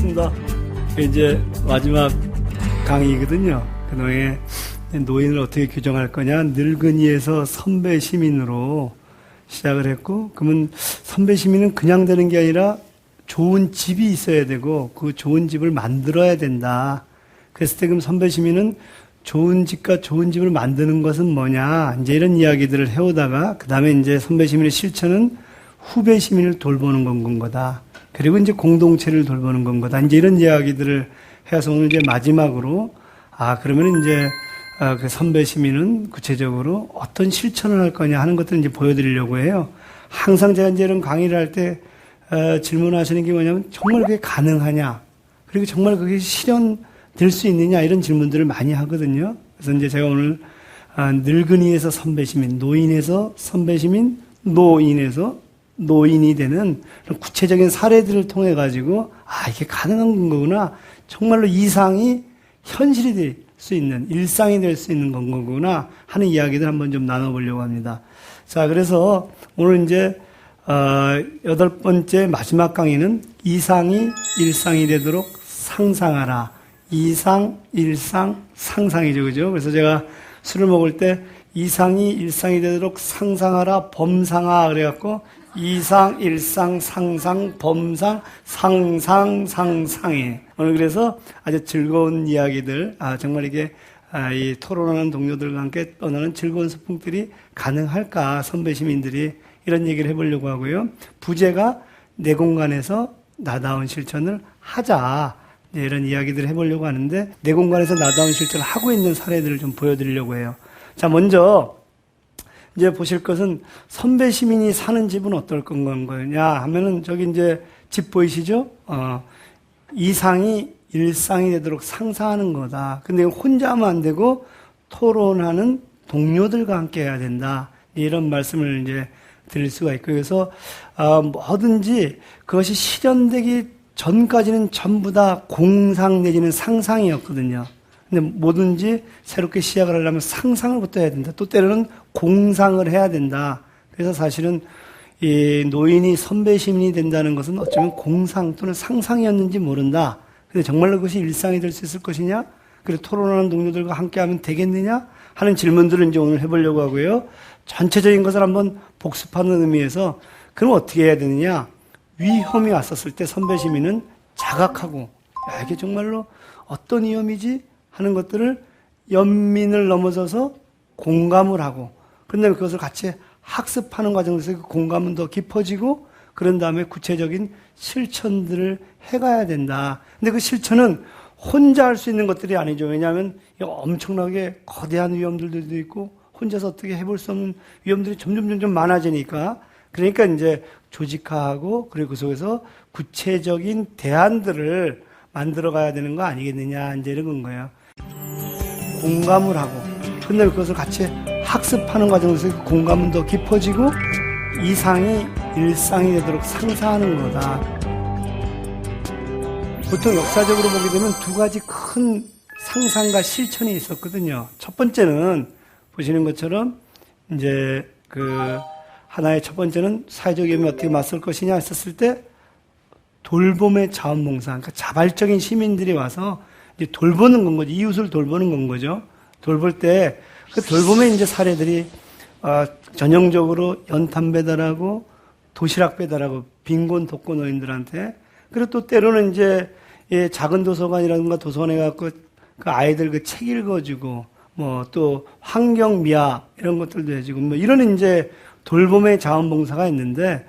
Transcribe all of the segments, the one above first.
반갑습니다. 이제 마지막 강의거든요. 그동안에 노인을 어떻게 규정할 거냐, 늙은이에서 선배 시민으로 시작을 했고, 그러면 선배 시민은 그냥 되는 게 아니라 좋은 집이 있어야 되고 그 좋은 집을 만들어야 된다. 그랬을 때 그럼 선배 시민은 좋은 집과 좋은 집을 만드는 것은 뭐냐, 이제 이런 이야기들을 해오다가 그 다음에 이제 선배 시민의 실천은 후배 시민을 돌보는 건 거다. 그리고 이제 공동체를 돌보는 건 거다. 이제 이런 이야기들을 해서 오늘 이제 마지막으로 그러면 이제 그 선배 시민은 구체적으로 어떤 실천을 할 거냐 하는 것들을 이제 보여드리려고 해요. 항상 제가 이제 이런 강의를 할 때 질문하시는 게 뭐냐면 정말 그게 가능하냐, 그리고 정말 그게 실현될 수 있느냐, 이런 질문들을 많이 하거든요. 그래서 이제 제가 오늘 늙은이에서 선배 시민, 노인에서 선배 시민, 노인에서 노인이 되는 구체적인 사례들을 통해 가지고 이게 가능한 거구나, 정말로 이상이 현실이 될 수 있는, 일상이 될 수 있는 거구나 하는 이야기들 한번 좀 나눠보려고 합니다. 자, 그래서 오늘 이제 8번째 마지막 강의는 이상이 일상이 되도록 상상하라. 이상, 일상, 상상이죠, 그죠? 그래서 제가 술을 먹을 때 이상이 일상이 되도록 상상하라, 범상하 그래갖고 이상, 일상, 상상, 범상, 상상, 상상해. 오늘 그래서 아주 즐거운 이야기들, 정말 이게 이 토론하는 동료들과 함께 떠나는 즐거운 소풍들이 가능할까, 선배 시민들이 이런 얘기를 해보려고 하고요. 부제가 내 공간에서 나다운 실천을 하자, 이런 이야기들을 해보려고 하는데, 내 공간에서 나다운 실천을 하고 있는 사례들을 좀 보여드리려고 해요. 자, 먼저 이제 보실 것은 선배 시민이 사는 집은 어떨 거냐 하면은 저기 이제 집 보이시죠? 이상이 일상이 되도록 상상하는 거다. 근데 혼자 하면 안 되고 토론하는 동료들과 함께 해야 된다. 이런 말씀을 이제 드릴 수가 있고, 그래서 뭐든지 그것이 실현되기 전까지는 전부 다 공상 내지는 상상이었거든요. 근데 뭐든지 새롭게 시작을 하려면 상상을부터 해야 된다. 또 때로는 공상을 해야 된다. 그래서 사실은 이 노인이 선배 시민이 된다는 것은 어쩌면 공상 또는 상상이었는지 모른다. 근데 정말로 그것이 일상이 될 수 있을 것이냐? 그리고 토론하는 동료들과 함께 하면 되겠느냐? 하는 질문들을 이제 오늘 해보려고 하고요. 전체적인 것을 한번 복습하는 의미에서 그럼 어떻게 해야 되느냐? 위험이 왔었을 때 선배 시민은 자각하고, 이게 정말로 어떤 위험이지? 하는 것들을 연민을 넘어서서 공감을 하고, 그런 다음에 그것을 같이 학습하는 과정에서 그 공감은 더 깊어지고, 그런 다음에 구체적인 실천들을 해가야 된다. 근데 그 실천은 혼자 할 수 있는 것들이 아니죠. 왜냐하면 엄청나게 거대한 위험들도 있고, 혼자서 어떻게 해볼 수 없는 위험들이 점점 많아지니까, 그러니까 이제 조직화하고, 그리고 그 속에서 구체적인 대안들을 만들어 가야 되는 거 아니겠느냐, 이제 이런 거예요. 공감을 하고, 근데 그것을 같이 학습하는 과정에서 그 공감은 더 깊어지고, 이상이 일상이 되도록 상상하는 거다. 보통 역사적으로 보게 되면 두 가지 큰 상상과 실천이 있었거든요. 첫 번째는 보시는 것처럼 이제 하나의 첫 번째는 사회적 위험에 어떻게 맞설 것이냐 했었을 때 돌봄의 자원봉사, 그러니까 자발적인 시민들이 와서 이제 돌보는 건 거죠. 이웃을 돌보는 건 거죠. 돌볼 때 그 돌봄의 이제 사례들이 전형적으로 연탄 배달하고 도시락 배달하고 빈곤 독거 노인들한테, 그리고 또 때로는 이제 작은 도서관이라든가 도서관에 가서 그 아이들 그 책 읽어주고, 뭐 또 환경 미화 이런 것들도 해주고, 뭐 이런 이제 돌봄의 자원봉사가 있는데,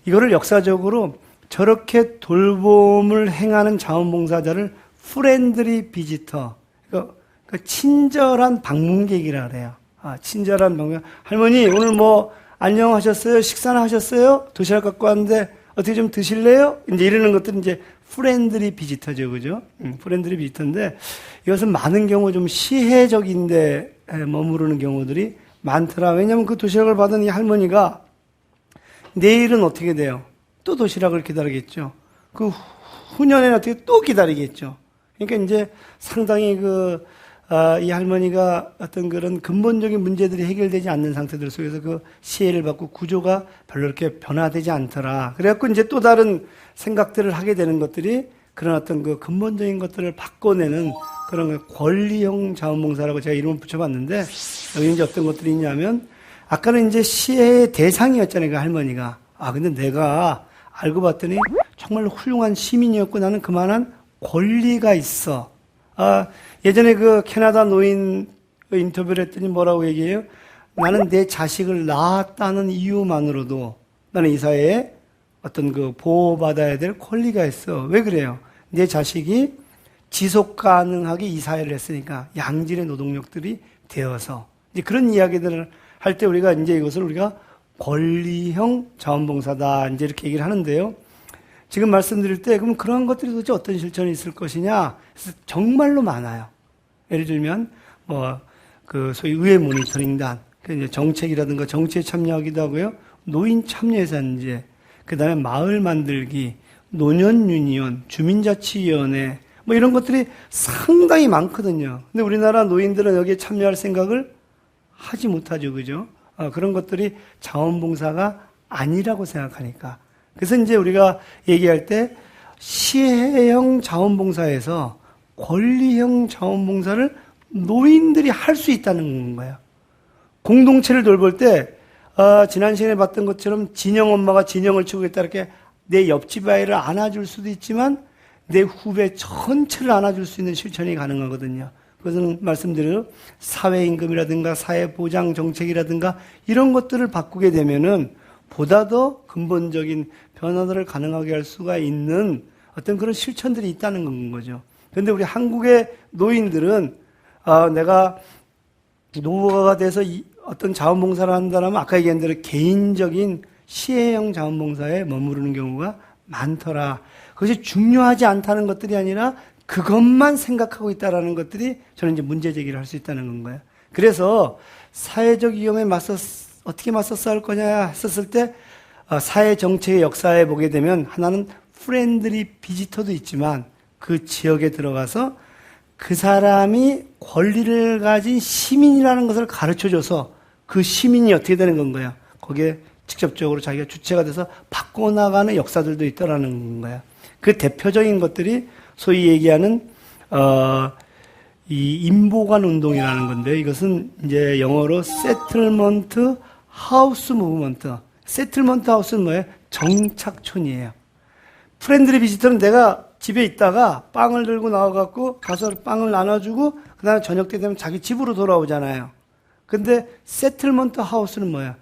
이거를 역사적으로 저렇게 돌봄을 행하는 자원봉사자를 프렌들리 비지터, 그러니까 친절한 방문객이라 그래요. 친절한 방문. 할머니 오늘 뭐 안녕하셨어요? 식사나 하셨어요? 도시락 갖고 왔는데 어떻게 좀 드실래요? 이제 이러는 것들은 이제 프렌들리 비지터죠, 그죠? 프렌들리 비지터인데, 이것은 많은 경우 좀 시혜적인데 머무르는 경우들이 많더라. 왜냐하면 그 도시락을 받은 이 할머니가 내일은 어떻게 돼요? 또 도시락을 기다리겠죠. 그 후년에는 어떻게 또 기다리겠죠. 그러니까 이제 상당히 이 할머니가 어떤 그런 근본적인 문제들이 해결되지 않는 상태들 속에서 그 시혜를 받고 구조가 별로 이렇게 변화되지 않더라. 그래갖고 이제 또 다른 생각들을 하게 되는 것들이 그런 어떤 그 근본적인 것들을 바꿔내는 그런 권리형 자원봉사라고 제가 이름을 붙여봤는데, 여기 이제 어떤 것들이 있냐면, 아까는 이제 시혜의 대상이었잖아요, 그 할머니가. 근데 내가 알고 봤더니 정말 훌륭한 시민이었고 나는 그만한 권리가 있어. 예전에 그 캐나다 노인 인터뷰를 했더니 뭐라고 얘기해요? 나는 내 자식을 낳았다는 이유만으로도 나는 이 사회에 어떤 그 보호받아야 될 권리가 있어. 왜 그래요? 내 자식이 지속 가능하게 이 사회를 했으니까 양질의 노동력들이 되어서 이제 그런 이야기들을 할 때 우리가 이제 이것을 우리가 권리형 자원봉사다 이제 이렇게 얘기를 하는데요. 지금 말씀드릴 때 그럼 그런 것들이 도대체 어떤 실천이 있을 것이냐? 그래서 정말로 많아요. 예를 들면 그 소위 의회 모니터링단, 이제 정책이라든가 정치에 참여하기도 하고요. 노인 참여예산제, 그다음에 마을 만들기, 노년 유니온, 주민자치위원회 이런 것들이 상당히 많거든요. 근데 우리나라 노인들은 여기에 참여할 생각을 하지 못하죠, 그죠? 그런 것들이 자원봉사가 아니라고 생각하니까. 그래서 이제 우리가 얘기할 때 시혜형 자원봉사에서 권리형 자원봉사를 노인들이 할 수 있다는 거예요. 공동체를 돌볼 때 지난 시간에 봤던 것처럼 진영 엄마가 진영을 치고 있다 이렇게 내 옆집 아이를 안아줄 수도 있지만 내 후배 전체를 안아줄 수 있는 실천이 가능하거든요. 그것은 말씀드린 사회임금이라든가 사회보장 정책이라든가 이런 것들을 바꾸게 되면은 보다 더 근본적인 변화들을 가능하게 할 수가 있는 어떤 그런 실천들이 있다는 거죠. 그런데 우리 한국의 노인들은 내가 노후가 돼서 어떤 자원봉사를 한다면 아까 얘기한 대로 개인적인 시혜형 자원봉사에 머무르는 경우가 많더라. 그것이 중요하지 않다는 것들이 아니라 그것만 생각하고 있다라는 것들이 저는 이제 문제 제기를 할 수 있다는 건가요. 그래서 사회적 위험에 어떻게 맞서 싸울 거냐 했었을 때 사회 정책의 역사에 보게 되면 하나는 프렌들리 비지터도 있지만 그 지역에 들어가서 그 사람이 권리를 가진 시민이라는 것을 가르쳐줘서 그 시민이 어떻게 되는 건가요? 거기에 직접적으로 자기가 주체가 돼서 바꿔나가는 역사들도 있다라는 건가요. 그 대표적인 것들이 소위 얘기하는 이 인보관 운동이라는 건데 이것은 이제 영어로 세틀먼트 하우스 무브먼트. 세틀먼트 하우스는 뭐예요? 정착촌이에요. 프렌들리 비지터는 내가 집에 있다가 빵을 들고 나와갖고 가서 빵을 나눠주고 그 다음에 저녁 때 되면 자기 집으로 돌아오잖아요. 근데 세틀먼트 하우스는 뭐예요?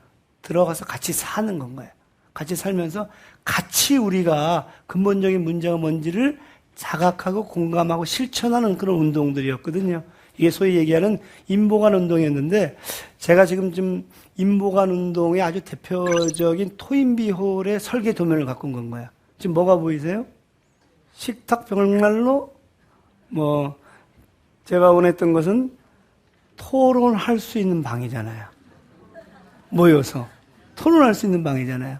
들어가서 같이 사는 건가요? 같이 살면서 같이 우리가 근본적인 문제가 뭔지를 자각하고 공감하고 실천하는 그런 운동들이었거든요. 이게 소위 얘기하는 인보관 운동이었는데 제가 지금 좀 인보관 운동의 아주 대표적인 토인비홀의 설계 도면을 갖고 온 건가요? 지금 뭐가 보이세요? 식탁 벽난로 제가 원했던 것은 토론할 수 있는 방이잖아요. 모여서 토론할 수 있는 방이잖아요.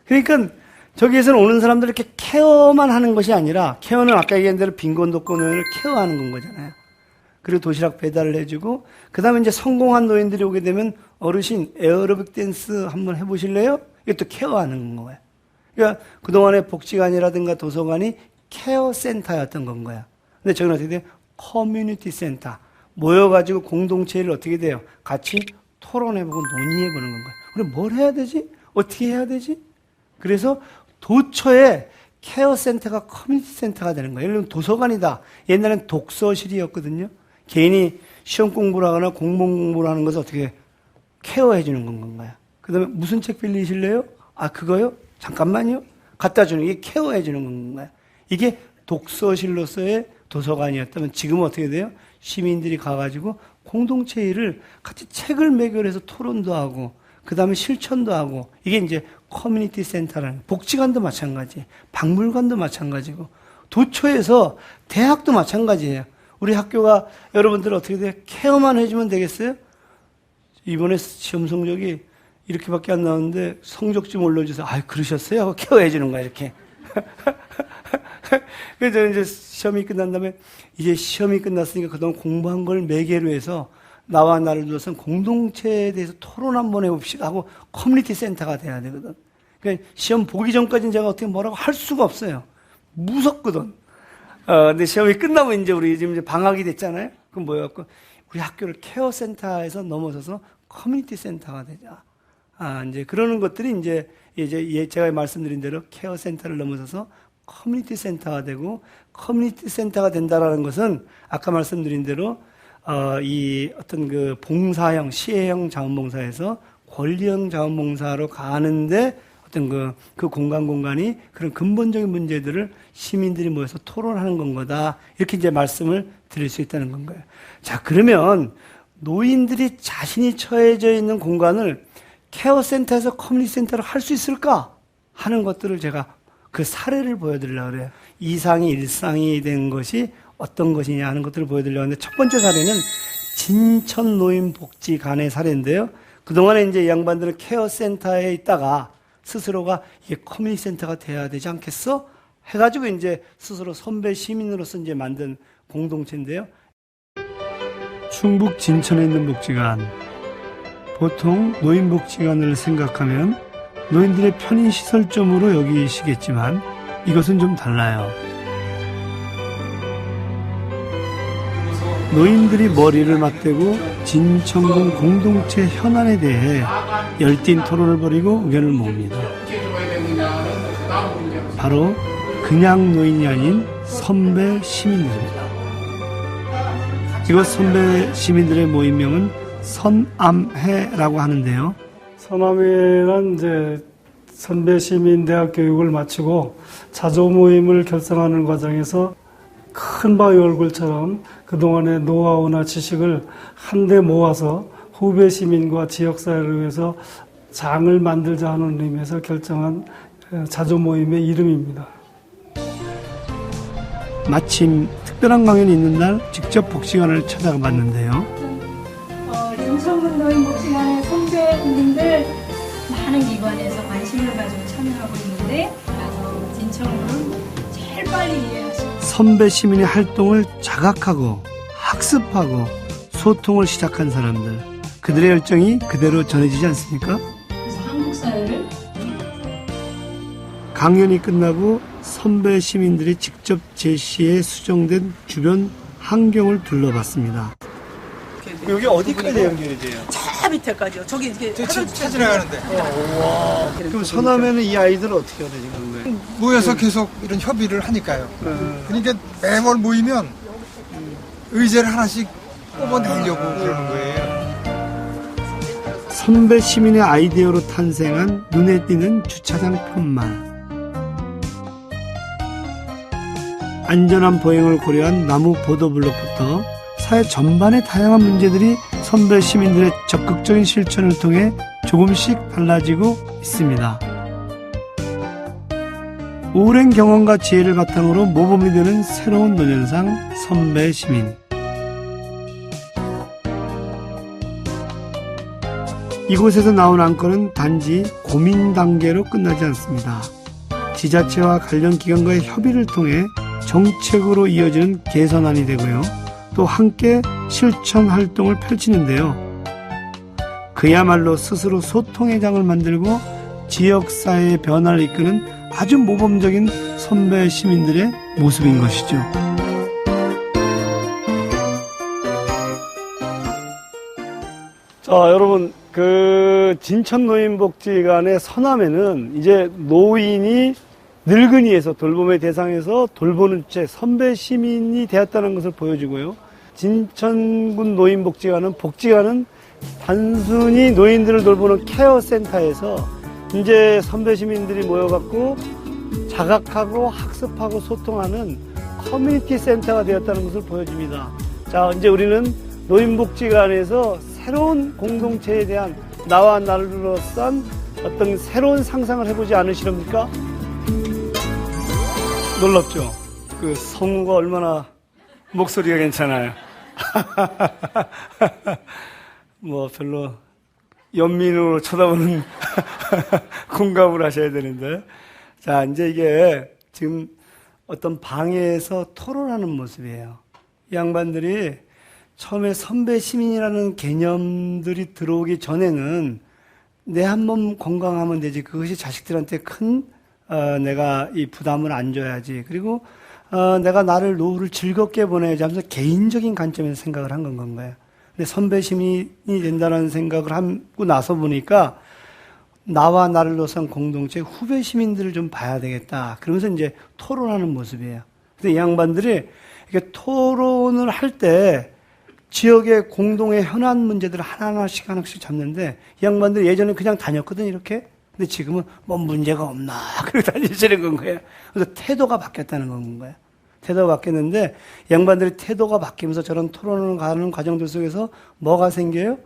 그러니까 저기에서는 오는 사람들 이렇게 케어만 하는 것이 아니라 케어는 아까 얘기한 대로 빈곤독거 노인을 케어하는 건 거잖아요. 그리고 도시락 배달을 해주고 그 다음에 이제 성공한 노인들이 오게 되면 어르신 에어로빅 댄스 한번 해보실래요? 이것도 케어하는 거예요. 그러니까 그동안에 복지관이라든가 도서관이 케어 센터였던 건 거야. 근데 저기는 어떻게 돼요? 커뮤니티 센터. 모여가지고 공동체를 어떻게 돼요? 같이 토론해보고 논의해보는 건 거야. 우리 뭘 해야 되지? 어떻게 해야 되지? 그래서 도처에 케어 센터가 커뮤니티 센터가 되는 거예요. 예를 들면 도서관이다. 옛날엔 독서실이었거든요. 개인이 시험 공부를 하거나 공무원 공부를 하는 것을 어떻게 케어해 주는 건가요? 그 다음에 무슨 책 빌리실래요? 그거요? 잠깐만요. 갖다 주는 게 케어해 주는 건가요? 이게 독서실로서의 도서관이었다면 지금은 어떻게 돼요? 시민들이 가가지고 공동체 일을 같이 책을 매결해서 토론도 하고 그 다음에 실천도 하고 이게 이제 커뮤니티 센터라는 복지관도 마찬가지, 박물관도 마찬가지고 도처에서 대학도 마찬가지예요. 우리 학교가 여러분들 어떻게 돼요? 케어만 해주면 되겠어요? 이번에 시험 성적이 이렇게밖에 안 나오는데 성적 좀 올려주세요. 그러셨어요? 하고 케어해 주는 거야 이렇게. 그래서 저는 이제 시험이 끝난 다음에 이제 시험이 끝났으니까 그동안 공부한 걸 매개로 해서 나와 나를 둘러싼 공동체에 대해서 토론 한번 해봅시다 하고 커뮤니티 센터가 돼야 되거든. 그러니까 시험 보기 전까지는 제가 어떻게 뭐라고 할 수가 없어요. 무섭거든. 근데 시험이 끝나면 이제 우리 지금 이제 방학이 됐잖아요. 그럼 뭐였고, 우리 학교를 케어 센터에서 넘어서서 커뮤니티 센터가 되자. 이제 그러는 것들이 이제 제가 말씀드린 대로 케어 센터를 넘어서서 커뮤니티 센터가 되고, 커뮤니티 센터가 된다라는 것은 아까 말씀드린 대로 이 어떤 그 봉사형, 시혜형 자원봉사에서 권리형 자원봉사로 가는데 어떤 그 공간이 그런 근본적인 문제들을 시민들이 모여서 토론하는 건 거다. 이렇게 이제 말씀을 드릴 수 있다는 건 거예요. 자, 그러면 노인들이 자신이 처해져 있는 공간을 케어센터에서 커뮤니티 센터로 할 수 있을까? 하는 것들을 제가 그 사례를 보여드리려고 그래요. 이상이 일상이 된 것이 어떤 것이냐 하는 것들을 보여드리려고 하는데 첫 번째 사례는 진천노인복지관의 사례인데요. 그동안에 이제 이 양반들은 케어센터에 있다가 스스로가 이게 커뮤니티 센터가 돼야 되지 않겠어? 해가지고 이제 스스로 선배 시민으로서 이제 만든 공동체인데요. 충북 진천에 있는 복지관. 보통 노인복지관을 생각하면 노인들의 편의시설점으로 여기시겠지만 이것은 좀 달라요. 노인들이 머리를 맞대고 진천군 공동체 현안에 대해 열띤 토론을 벌이고 의견을 모읍니다. 바로 그냥 노인이 아닌 선배 시민들입니다. 이곳 선배 시민들의 모임명은 선암회라고 하는데요. 선암회는 이제 선배 시민 대학 교육을 마치고 자조 모임을 결성하는 과정에서 큰 바위 얼굴처럼 그동안의 노하우나 지식을 한데 모아서 후배 시민과 지역사회를 위해서 장을 만들자 하는 의미에서 결정한 자조 모임의 이름입니다. 마침 특별한 강연이 있는 날 직접 복지관을 찾아가 봤는데요. 진천군 노인복지관의 선배님들 많은 기관에서 관심을 가지고 참여하고 있는데 진천군은 제일 빨리 이해하시고 선배 시민의 활동을 자각하고 학습하고 소통을 시작한 사람들, 그들의 열정이 그대로 전해지지 않습니까? 그래서 한국 사회를 강연이 끝나고 선배 시민들이 직접 제시해 수정된 주변 환경을 둘러봤습니다. 여기 어디까지 연결이 돼요? 저 밑에까지요. 저기 이렇게 찾으러 가는데 그럼 서남에는 이 아이들을 어떻게 해야 되는 거예요? 모여서 계속 이런 협의를 하니까요. 그러니까 매월 모이면 의제를 하나씩 뽑아내려고 그러는 거예요. 선배 시민의 아이디어로 탄생한 눈에 띄는 주차장 편말, 안전한 보행을 고려한 나무 보도블록부터 사회 전반의 다양한 문제들이 선배 시민들의 적극적인 실천을 통해 조금씩 달라지고 있습니다. 오랜 경험과 지혜를 바탕으로 모범이 되는 새로운 노년상 선배 시민. 이곳에서 나온 안건은 단지 고민 단계로 끝나지 않습니다. 지자체와 관련 기관과의 협의를 통해 정책으로 이어지는 개선안이 되고요. 또 함께 실천 활동을 펼치는데요. 그야말로 스스로 소통의 장을 만들고 지역사회의 변화를 이끄는 아주 모범적인 선배 시민들의 모습인 것이죠. 자, 여러분, 진천노인복지관의 서남에는 이제 노인이 늙은이에서 돌봄의 대상에서 돌보는 채 선배 시민이 되었다는 것을 보여주고요. 진천군 노인복지관은 단순히 노인들을 돌보는 케어센터에서 이제 선배 시민들이 모여갖고 자각하고 학습하고 소통하는 커뮤니티 센터가 되었다는 것을 보여줍니다. 자, 이제 우리는 노인복지관에서 새로운 공동체에 대한 나와 나로서한 어떤 새로운 상상을 해보지 않으시렵니까? 놀랍죠? 그 성우가 얼마나 목소리가 괜찮아요. 뭐 별로 연민으로 쳐다보는 공감을 하셔야 되는데. 자, 이제 이게 지금 어떤 방에서 토론하는 모습이에요. 이 양반들이 처음에 선배 시민이라는 개념들이 들어오기 전에는 내 한 몸 건강하면 되지. 그것이 자식들한테 큰 내가 이 부담을 안 줘야지. 그리고 내가 나를 노후를 즐겁게 보내야지 하면서 개인적인 관점에서 생각을 한 건가요? 근데 선배 시민이 된다는 생각을 하고 나서 보니까 나와 나를 놓은 공동체 후배 시민들을 좀 봐야 되겠다. 그러면서 이제 토론하는 모습이에요. 그래서 이 양반들이 이렇게 토론을 할 때 지역의 공동의 현안 문제들을 하나씩 잡는데 이 양반들이 예전에 그냥 다녔거든 이렇게. 근데 지금은 뭐 문제가 없나 그러고 다니시는 건 거예요. 그래서 태도가 바뀌었다는 건 거예요. 태도가 바뀌었는데 양반들이 태도가 바뀌면서 저런 토론을 가는 과정들 속에서 뭐가 생겨요?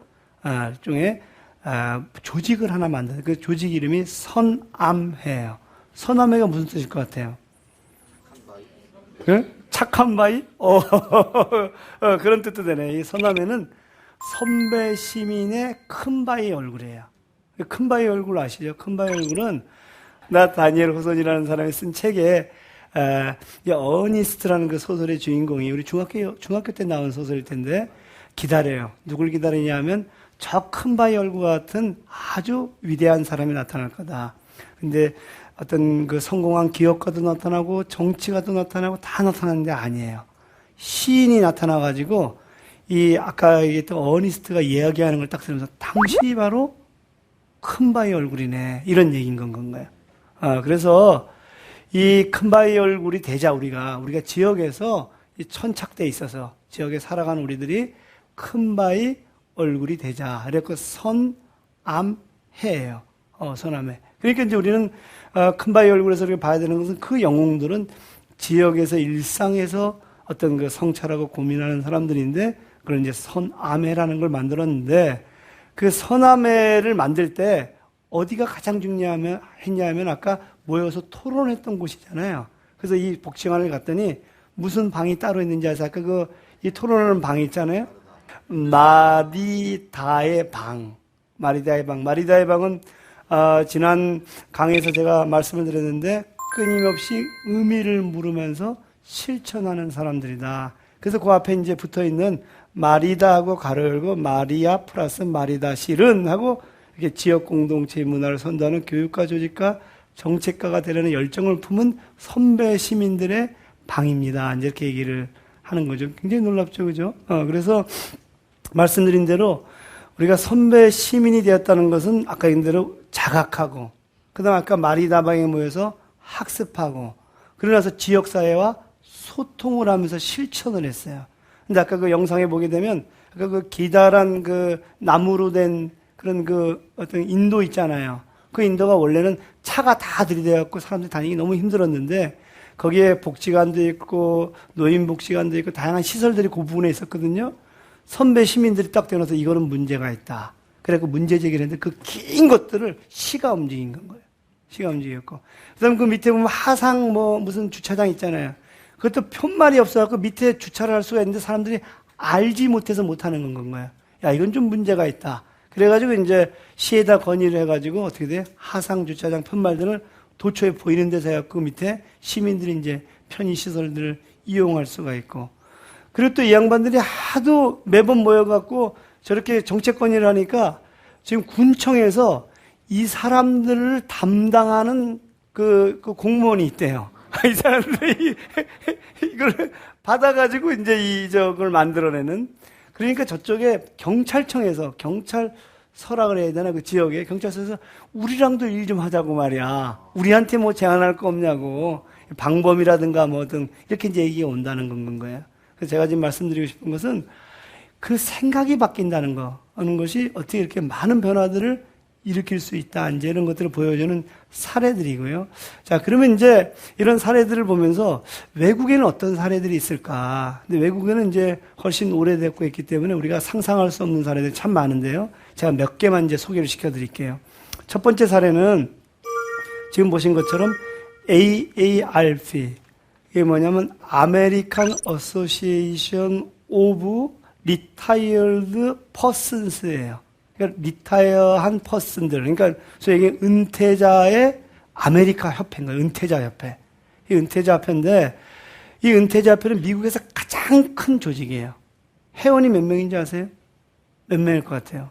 일종의 조직을 하나 만들어요. 그 조직 이름이 선암회예요. 선암회가 무슨 뜻일 것 같아요? 네? 착한 바위? 그런 뜻도 되네. 이 선암회는 선배 시민의 큰 바위 얼굴이에요. 큰 바위 얼굴 아시죠? 큰 바위 얼굴은 나 다니엘 호선이라는 사람이 쓴 책에 어니스트라는 그 소설의 주인공이 우리 중학교 때 나온 소설일 텐데 기다려요. 누굴 기다리냐 하면 저 큰 바위 얼굴 같은 아주 위대한 사람이 나타날 거다. 근데 어떤 그 성공한 기업가도 나타나고 정치가도 나타나고 다 나타나는데 아니에요. 시인이 나타나가지고 이 아까 얘기했던 어니스트가 이야기하는 걸 딱 들으면서 당신이 바로 큰 바위 얼굴이네. 이런 얘기인 건가요? 그래서 이 큰 바위 얼굴이 되자 우리가 지역에서 이 천착돼 있어서 지역에 살아가는 우리들이 큰 바위 얼굴이 되자. 그래서 선암해예요. 선암해. 그러니까 이제 우리는 큰 바위 얼굴에서 우리가 봐야 되는 것은 그 영웅들은 지역에서 일상에서 어떤 그 성찰하고 고민하는 사람들인데 그런 이제 선암해라는 걸 만들었는데 그 선암회를 만들 때 어디가 가장 중요했냐면 아까 모여서 토론했던 곳이잖아요. 그래서 이 복지관을 갔더니 무슨 방이 따로 있는지 아세요? 아까 이 토론하는 방이 있잖아요. 마리다의 방. 마리다의 방은 지난 강의에서 제가 말씀을 드렸는데 끊임없이 의미를 물으면서 실천하는 사람들이다. 그래서 그 앞에 이제 붙어 있는 마리다하고 가로 열고 마리아 플러스 마리다 실은 하고 이렇게 지역 공동체의 문화를 선도하는 교육가 조직가 정책가가 되려는 열정을 품은 선배 시민들의 방입니다. 이제 이렇게 얘기를 하는 거죠. 굉장히 놀랍죠, 그죠? 그래서 말씀드린 대로 우리가 선배 시민이 되었다는 것은 아까 얘기한 대로 자각하고 그다음 아까 마리다방에 모여서 학습하고 그러나서 지역사회와 소통을 하면서 실천을 했어요. 근데 아까 그 영상에 보게 되면 아까 그 기다란 그 나무로 된 그런 그 어떤 인도 있잖아요. 그 인도가 원래는 차가 다 들이대갖고 사람들이 다니기 너무 힘들었는데 거기에 복지관도 있고 노인복지관도 있고 다양한 시설들이 그 부분에 있었거든요. 선배 시민들이 딱 되어서 이거는 문제가 있다. 그래서 문제 제기를 했는데 그 긴 것들을 시가 움직인 건 거예요. 시가 움직였고. 그 다음 그 밑에 보면 하상 무슨 주차장 있잖아요. 그것도 편말이 없어갖고 밑에 주차를 할 수가 있는데 사람들이 알지 못해서 못하는 건 거예요. 야, 이건 좀 문제가 있다. 그래가지고 이제 시에다 건의를 해가지고 어떻게 돼? 하상 주차장 편말들을 도처에 보이는 데서 해갖고 밑에 시민들이 이제 편의시설들을 이용할 수가 있고. 그리고 또 이 양반들이 하도 매번 모여갖고 저렇게 정책 건의를 하니까 지금 군청에서 이 사람들을 담당하는 그 공무원이 있대요. 이 사람들이 이걸 받아가지고 이제 저걸 만들어내는. 그러니까 저쪽에 경찰청에서 경찰서라 그래야 되나 그 지역에 경찰서에서 우리랑도 일 좀 하자고 말이야. 우리한테 뭐 제안할 거 없냐고. 방범이라든가 뭐든 이렇게 이제 얘기가 온다는 건 거예요. 그래서 제가 지금 말씀드리고 싶은 것은 그 생각이 바뀐다는 거 하는 것이 어떻게 이렇게 많은 변화들을 일으킬 수 있다. 이제 이런 것들을 보여주는 사례들이고요. 자, 그러면 이제 이런 사례들을 보면서 외국에는 어떤 사례들이 있을까? 근데 외국에는 이제 훨씬 오래됐고 있기 때문에 우리가 상상할 수 없는 사례들이 참 많은데요. 제가 몇 개만 이제 소개를 시켜드릴게요. 첫 번째 사례는 지금 보신 것처럼 AARP. 이게 뭐냐면 American Association of Retired Persons예요. 그러니까 리타이어한 퍼슨들, 그러니까 소위 은퇴자의 아메리카 협회인 거예요. 은퇴자 협회. 이 은퇴자 협회인데 이 은퇴자 협회는 미국에서 가장 큰 조직이에요. 회원이 몇 명인지 아세요? 몇 명일 것 같아요?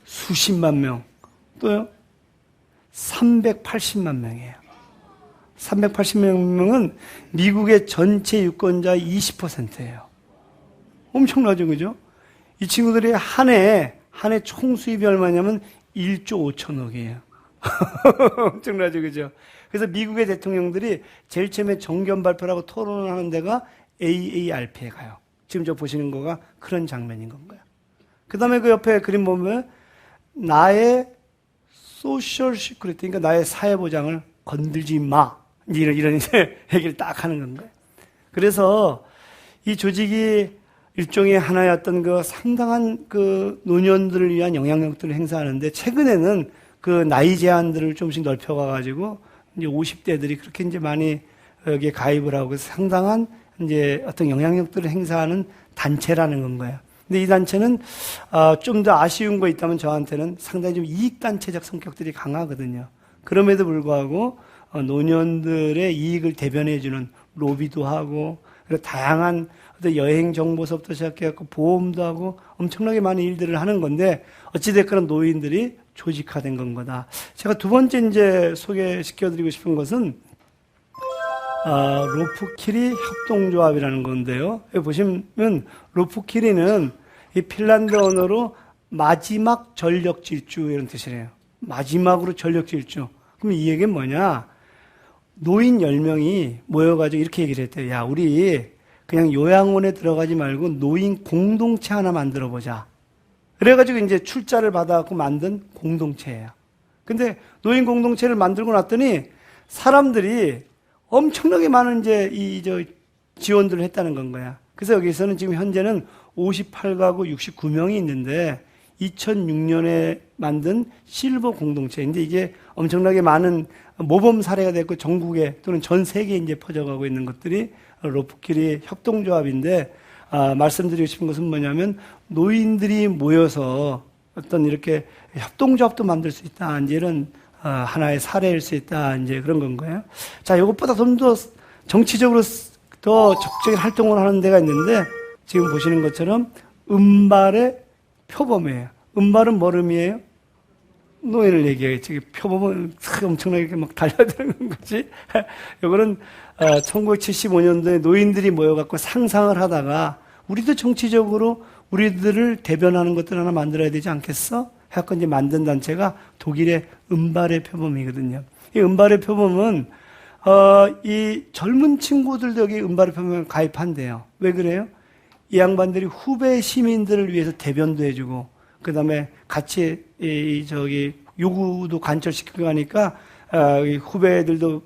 수십만 명. 또요? 380만 명이에요. 380명은 미국의 전체 유권자의 20%예요. 엄청나죠, 그죠? 이 친구들이 한 해 총 수입이 얼마냐면 1조 5천억이에요. 엄청나죠, 그죠? 그래서 미국의 대통령들이 제일 처음에 정견 발표하고 토론을 하는 데가 AARP에 가요. 지금 저 보시는 거가 그런 장면인 건가요. 그 다음에 그 옆에 그림 보면 나의 소셜 시큐리티, 그러니까 나의 사회보장을 건들지 마. 이런 이제 얘기를 딱 하는 건가요. 그래서 이 조직이 일종의 하나의 어떤 그 상당한 그 노년들을 위한 영향력들을 행사하는데 최근에는 그 나이 제한들을 조금씩 넓혀가가지고 이제 50대들이 그렇게 이제 많이 여기에 가입을 하고 상당한 이제 어떤 영향력들을 행사하는 단체라는 건 거예요. 근데 이 단체는 좀 더 아쉬운 거 있다면 저한테는 상당히 좀 이익단체적 성격들이 강하거든요. 그럼에도 불구하고 노년들의 이익을 대변해주는 로비도 하고 그리고 다양한 어떤 여행 정보서부터 시작해서 보험도 하고 엄청나게 많은 일들을 하는 건데 어찌됐거나 노인들이 조직화된 건 거다. 제가 두 번째 이제 소개시켜드리고 싶은 것은 로프키리 협동조합이라는 건데요. 여기 보시면 로프키리는 이 핀란드 언어로 마지막 전력 질주 이런 뜻이래요. 마지막으로 전력 질주. 그럼 이 얘기는 뭐냐? 노인 10명이 모여가지고 이렇게 얘기를 했대요. 야, 우리 그냥 요양원에 들어가지 말고 노인 공동체 하나 만들어보자. 그래가지고 이제 출자를 받아갖고 만든 공동체예요. 근데 노인 공동체를 만들고 났더니 사람들이 엄청나게 많은 이제 지원들을 했다는 건 거야. 그래서 여기서는 지금 현재는 58가구 69명이 있는데 2006년에 만든 실버 공동체인데 이게 엄청나게 많은 모범 사례가 됐고 전국에 또는 전 세계에 이제 퍼져가고 있는 것들이 로프키리 협동조합인데 말씀드리고 싶은 것은 뭐냐면 노인들이 모여서 어떤 이렇게 협동조합도 만들 수 있다. 이제 이런 하나의 사례일 수 있다. 이제 그런 건가요? 자, 이것보다 좀 더 정치적으로 더 적극적인 활동을 하는 데가 있는데 지금 보시는 것처럼 은발의 표범이에요. 은발은 뭐 의미예요? 노인을 얘기하겠지. 표범은 엄청나게 막 달려드는 거지. 이거는 1975년도에 노인들이 모여갖고 상상을 하다가 우리도 정치적으로 우리들을 대변하는 것들 하나 만들어야 되지 않겠어? 해갖고 이제 만든 단체가 독일의 은발의 표범이거든요. 이 은발의 표범은 이 젊은 친구들도 여기 은발의 표범에 가입한대요. 왜 그래요? 이 양반들이 후배 시민들을 위해서 대변도 해주고, 그 다음에 같이 요구도 관철시키고 하니까, 후배들도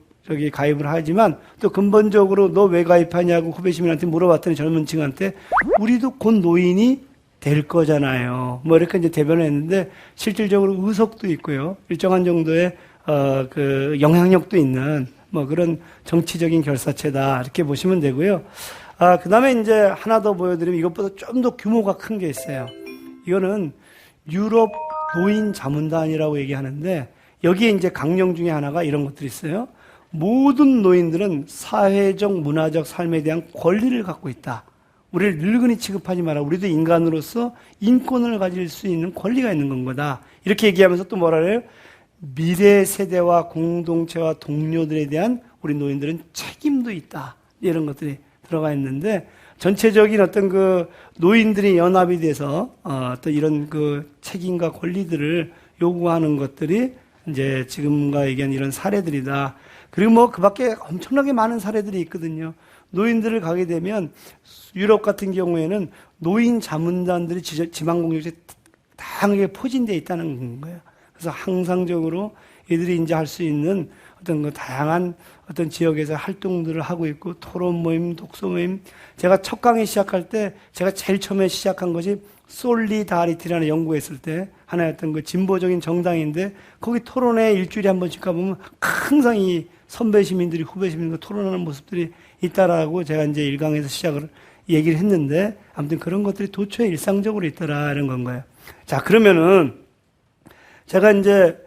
가입을 하지만, 또 근본적으로 너 왜 가입하냐고 후배 시민한테 물어봤더니 젊은 층한테, 우리도 곧 노인이 될 거잖아요. 뭐 이렇게 이제 대변을 했는데, 실질적으로 의석도 있고요. 일정한 정도의, 그 영향력도 있는, 뭐 그런 정치적인 결사체다. 이렇게 보시면 되고요. 그 다음에 이제 하나 더 보여드리면 이것보다 좀 더 규모가 큰 게 있어요. 이거는 유럽 노인 자문단이라고 얘기하는데 여기에 이제 강령 중에 하나가 이런 것들이 있어요. 모든 노인들은 사회적, 문화적 삶에 대한 권리를 갖고 있다. 우리를 늙은이 취급하지 마라. 우리도 인간으로서 인권을 가질 수 있는 권리가 있는 건 거다. 이렇게 얘기하면서 또 뭐라 그래요? 미래 세대와 공동체와 동료들에 대한 우리 노인들은 책임도 있다. 이런 것들이 들어가 있는데 전체적인 어떤 그 노인들이 연합이 돼서 또 이런 그 책임과 권리들을 요구하는 것들이 이제 지금과 얘기한 이런 사례들이다. 그리고 뭐 그 밖에 엄청나게 많은 사례들이 있거든요. 노인들을 가게 되면 유럽 같은 경우에는 노인 자문단들이 지방공동체에 다양하게 포진되어 있다는 거예요. 그래서 항상적으로 이들이 이제 할 수 있는 어떤 그 다양한 어떤 지역에서 활동들을 하고 있고 토론 모임, 독서 모임. 제가 첫 강의 시작할 때 제가 제일 처음에 시작한 것이 솔리다리티라는 연구했을 때 하나의 어떤 그 진보적인 정당인데 거기 토론회 일주일에 한 번씩 가보면 항상 이 선배 시민들이 후배 시민들과 토론하는 모습들이 있다라고 제가 이제 1강에서 시작을 얘기를 했는데 아무튼 그런 것들이 도처에 일상적으로 있더라 이런 건 거예요. 자, 그러면은 제가 이제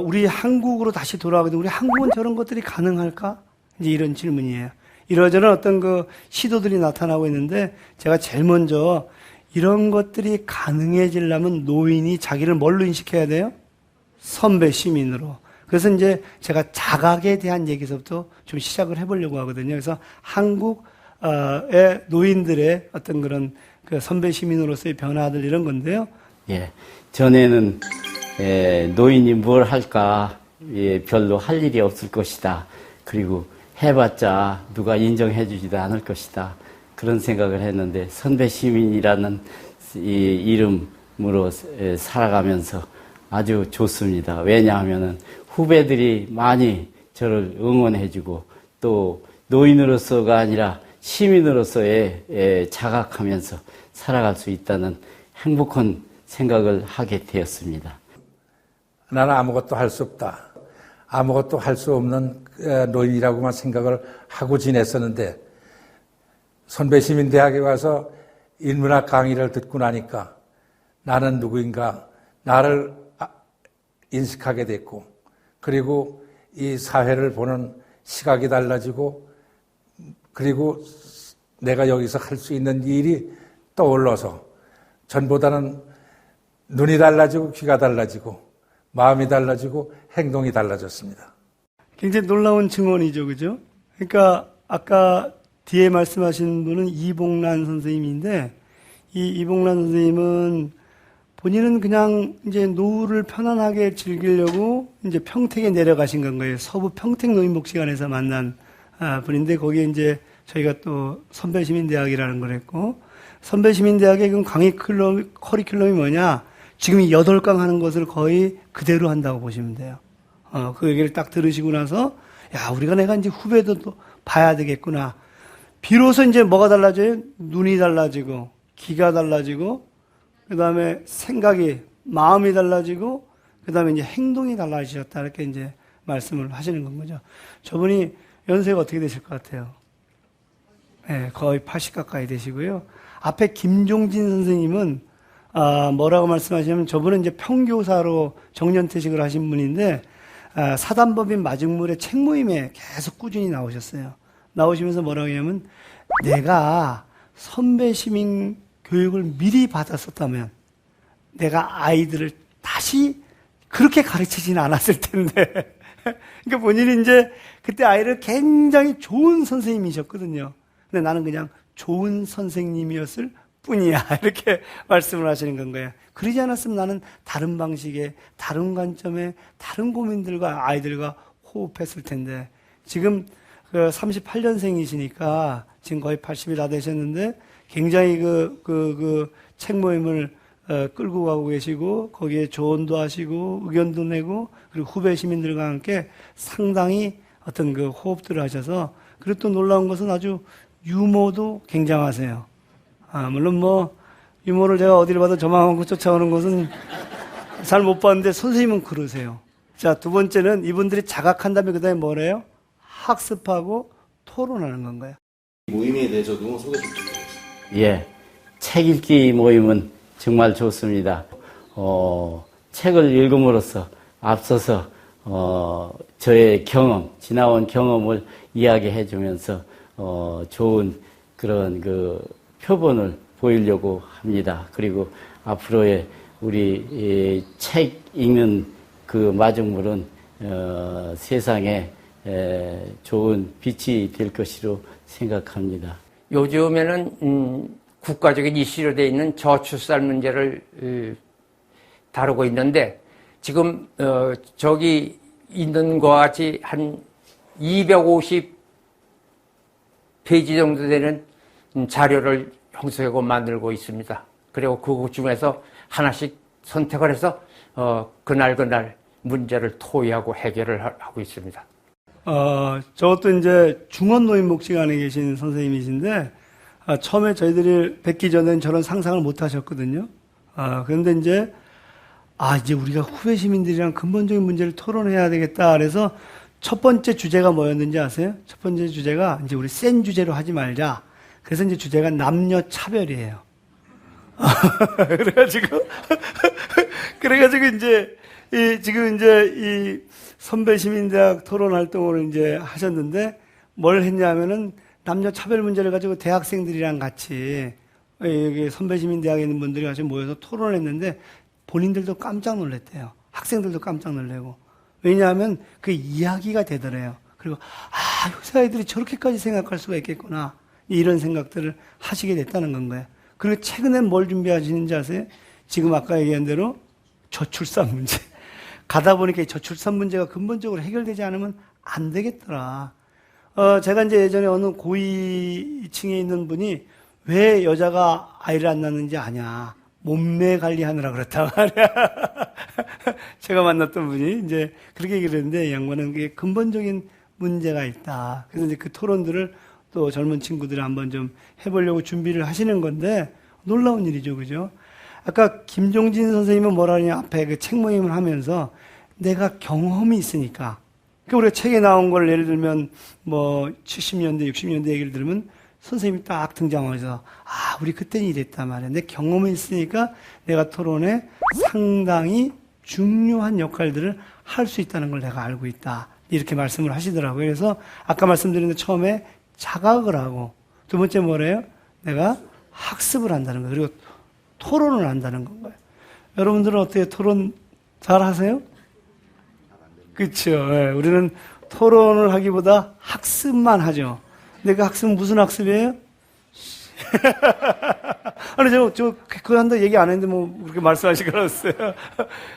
우리 한국으로 다시 돌아가거든요. 우리 한국은 저런 것들이 가능할까? 이제 이런 질문이에요. 이러저런 어떤 그 시도들이 나타나고 있는데 제가 제일 먼저 이런 것들이 가능해지려면 노인이 자기를 뭘로 인식해야 돼요? 선배 시민으로. 그래서 이제 제가 자각에 대한 얘기서부터 좀 시작을 해보려고 하거든요. 그래서 한국의 노인들의 어떤 그런 그 선배 시민으로서의 변화들 이런 건데요. 예, 전에는 노인이 뭘 할까 별로 할 일이 없을 것이다. 그리고 해봤자 누가 인정해주지도 않을 것이다. 그런 생각을 했는데 선배 시민이라는 이 이름으로 살아가면서 아주 좋습니다. 왜냐하면은 후배들이 많이 저를 응원해주고 또 노인으로서가 아니라 시민으로서의 자각하면서 살아갈 수 있다는 행복한 생각을 하게 되었습니다. 나는 아무것도 할 수 없다. 아무것도 할 수 없는 노인이라고만 생각을 하고 지냈었는데 선배시민대학에 와서 인문학 강의를 듣고 나니까 나는 누구인가 나를 인식하게 됐고 그리고 이 사회를 보는 시각이 달라지고 그리고 내가 여기서 할 수 있는 일이 떠올라서 전보다는 눈이 달라지고 귀가 달라지고 마음이 달라지고 행동이 달라졌습니다. 굉장히 놀라운 증언이죠, 그죠? 그러니까 아까 뒤에 말씀하신 분은 이봉란 선생님인데 이 이봉란 선생님은 본인은 그냥 이제 노후를 편안하게 즐기려고 이제 평택에 내려가신 건 거예요. 서부 평택 노인복지관에서 만난 분인데 거기에 이제 저희가 또 선배시민대학이라는 걸 했고 선배시민대학의 그 강의 커리큘럼이 뭐냐? 지금 이 8강 하는 것을 거의 그대로 한다고 보시면 돼요. 그 얘기를 딱 들으시고 나서 야, 내가 이제 후배도 또 봐야 되겠구나. 비로소 이제 뭐가 달라져요? 눈이 달라지고 귀가 달라지고 그다음에 생각이 마음이 달라지고 그다음에 이제 행동이 달라지셨다 이렇게 이제 말씀을 하시는 건 거죠. 저분이 연세가 어떻게 되실 것 같아요? 네, 거의 80 가까이 되시고요. 앞에 김종진 선생님은 뭐라고 말씀하시냐면 저분은 이제 평교사로 정년퇴직을 하신 분인데 사단법인 마중물의 책 모임에 계속 꾸준히 나오셨어요. 나오시면서 뭐라고 하냐면 내가 선배 시민 교육을 미리 받았었다면 내가 아이들을 다시 그렇게 가르치지는 않았을 텐데 그러니까 본인이 이제 그때 아이를 굉장히 좋은 선생님이셨거든요. 근데 나는 그냥 좋은 선생님이었을 뿐이야 이렇게 말씀을 하시는 건 거예요. 그러지 않았으면 나는 다른 방식의 다른 관점의 다른 고민들과 아이들과 호흡했을 텐데 지금 38년생이시니까 지금 거의 80이 다 되셨는데 굉장히 그 책 모임을 끌고 가고 계시고 거기에 조언도 하시고 의견도 내고 그리고 후배 시민들과 함께 상당히 어떤 그 호흡들을 하셔서 그리고 또 놀라운 것은 아주 유머도 굉장하세요. 물론 뭐 유머를 제가 어디를 봐도 저만큼 쫓아오는 것은 잘 못 봤는데 선생님은 그러세요. 자, 두 번째는 이분들이 자각한 다음에 그 다음에 뭐래요? 학습하고 토론하는 건가요? 모임에 대해서도 소개 좀 부탁드립니다. 예, 책 읽기 모임은 정말 좋습니다. 책을 읽음으로써 앞서서 저의 경험, 지나온 경험을 이야기해 주면서 좋은 그런 그 표본을 보이려고 합니다. 그리고 앞으로의 우리 책 읽는 그 마중물은 세상에 좋은 빛이 될 것으로 생각합니다. 요즘에는 국가적인 이슈로 되어 있는 저출산 문제를 다루고 있는데 지금 저기 있는 것과 같이 한 250페이지 정도 되는 자료를 형성하고 만들고 있습니다. 그리고 그 중에서 하나씩 선택을 해서 그날 문제를 토의하고 해결을 하고 있습니다. 저것도 이제 중원노인복지관에 계신 선생님이신데 처음에 저희들이 뵙기 전엔 저런 상상을 못 하셨거든요. 그런데 이제 이제 우리가 후배 시민들이랑 근본적인 문제를 토론해야 되겠다. 그래서 첫 번째 주제가 뭐였는지 아세요? 첫 번째 주제가 이제 우리 센 주제로 하지 말자. 그래서 이제 주제가 남녀 차별이에요. 그래가지고 이제 지금 이제 이 선배 시민대학 토론 활동을 이제 하셨는데 뭘 했냐면은 남녀 차별 문제를 가지고 대학생들이랑 같이 여기 선배 시민대학에 있는 분들이 같이 모여서 토론을 했는데 본인들도 깜짝 놀랐대요. 학생들도 깜짝 놀래고 왜냐하면 그 이야기가 되더래요. 그리고 효사이들이 저렇게까지 생각할 수가 있겠구나. 이런 생각들을 하시게 됐다는 건 거예요. 그리고 최근에 뭘 준비하시는지 아세요? 지금 아까 얘기한 대로 저출산 문제. 가다 보니까 이 저출산 문제가 근본적으로 해결되지 않으면 안 되겠더라. 제가 이제 예전에 어느 고위층에 있는 분이 왜 여자가 아이를 안 낳는지 아냐. 몸매 관리하느라 그렇다 말이야. 제가 만났던 분이 이제 그렇게 얘기를 했는데, 이 양반은 그게 근본적인 문제가 있다. 그래서 이제 그 토론들을 또 젊은 친구들이 한번 좀 해보려고 준비를 하시는 건데, 놀라운 일이죠, 그죠? 아까 김종진 선생님은 뭐라 하냐, 앞에 그 책 모임을 하면서 내가 경험이 있으니까. 그러니까 우리가 책에 나온 걸 예를 들면 뭐 70년대, 60년대 얘기를 들으면 선생님이 딱 등장해서 우리 그때는 이랬단 말이야. 내 경험이 있으니까 내가 토론에 상당히 중요한 역할들을 할 수 있다는 걸 내가 알고 있다. 이렇게 말씀을 하시더라고요. 그래서 아까 말씀드린 처음에 자각을 하고, 두 번째 뭐래요? 내가 학습을 한다는 거예요. 그리고 토론을 한다는 건가요. 여러분들은 어떻게 토론 잘 하세요? 그렇죠. 네, 우리는 토론을 하기보다 학습만 하죠. 근데 그 학습은 무슨 학습이에요? 아니, 그거 한다 얘기 안 했는데 뭐 그렇게 말씀하시고 그랬어요.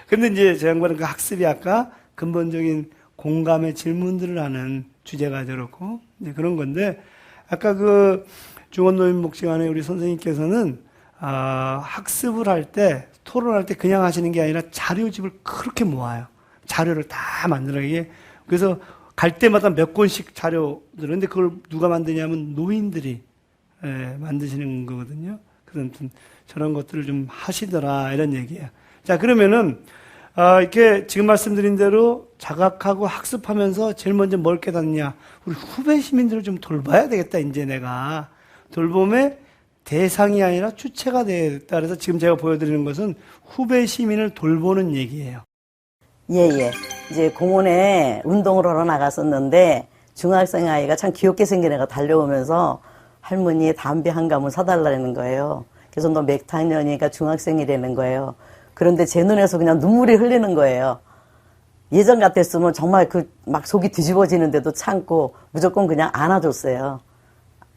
근데 이제 제 양반은 그 학습이 아까 근본적인 공감의 질문들을 하는 주제가 저렇고, 이제 그런 건데, 아까 그 중원노인 목시간에 우리 선생님께서는, 학습을 할 때, 토론할 때 그냥 하시는 게 아니라 자료집을 그렇게 모아요. 자료를 다 만들어요. 그래서 갈 때마다 몇 권씩 자료들을, 근데 그걸 누가 만드냐면 노인들이 만드시는 거거든요. 그래서 저런 것들을 좀 하시더라, 이런 얘기예요. 자, 그러면은, 이렇게 지금 말씀드린 대로 자각하고 학습하면서 제일 먼저 뭘 깨닫냐. 우리 후배 시민들을 좀 돌봐야 되겠다, 이제 내가. 돌봄의 대상이 아니라 주체가 되겠다. 그래서 지금 제가 보여드리는 것은 후배 시민을 돌보는 얘기예요. 예. 이제 공원에 운동을 하러 나갔었는데 중학생 아이가 참 귀엽게 생긴 애가 달려오면서 할머니 담배 한 감을 사달라는 거예요. 그래서 너 몇 학년이니까 중학생이라는 거예요. 그런데 제 눈에서 그냥 눈물이 흘리는 거예요. 예전 같았으면 정말 막 속이 뒤집어지는데도 참고 무조건 그냥 안아줬어요.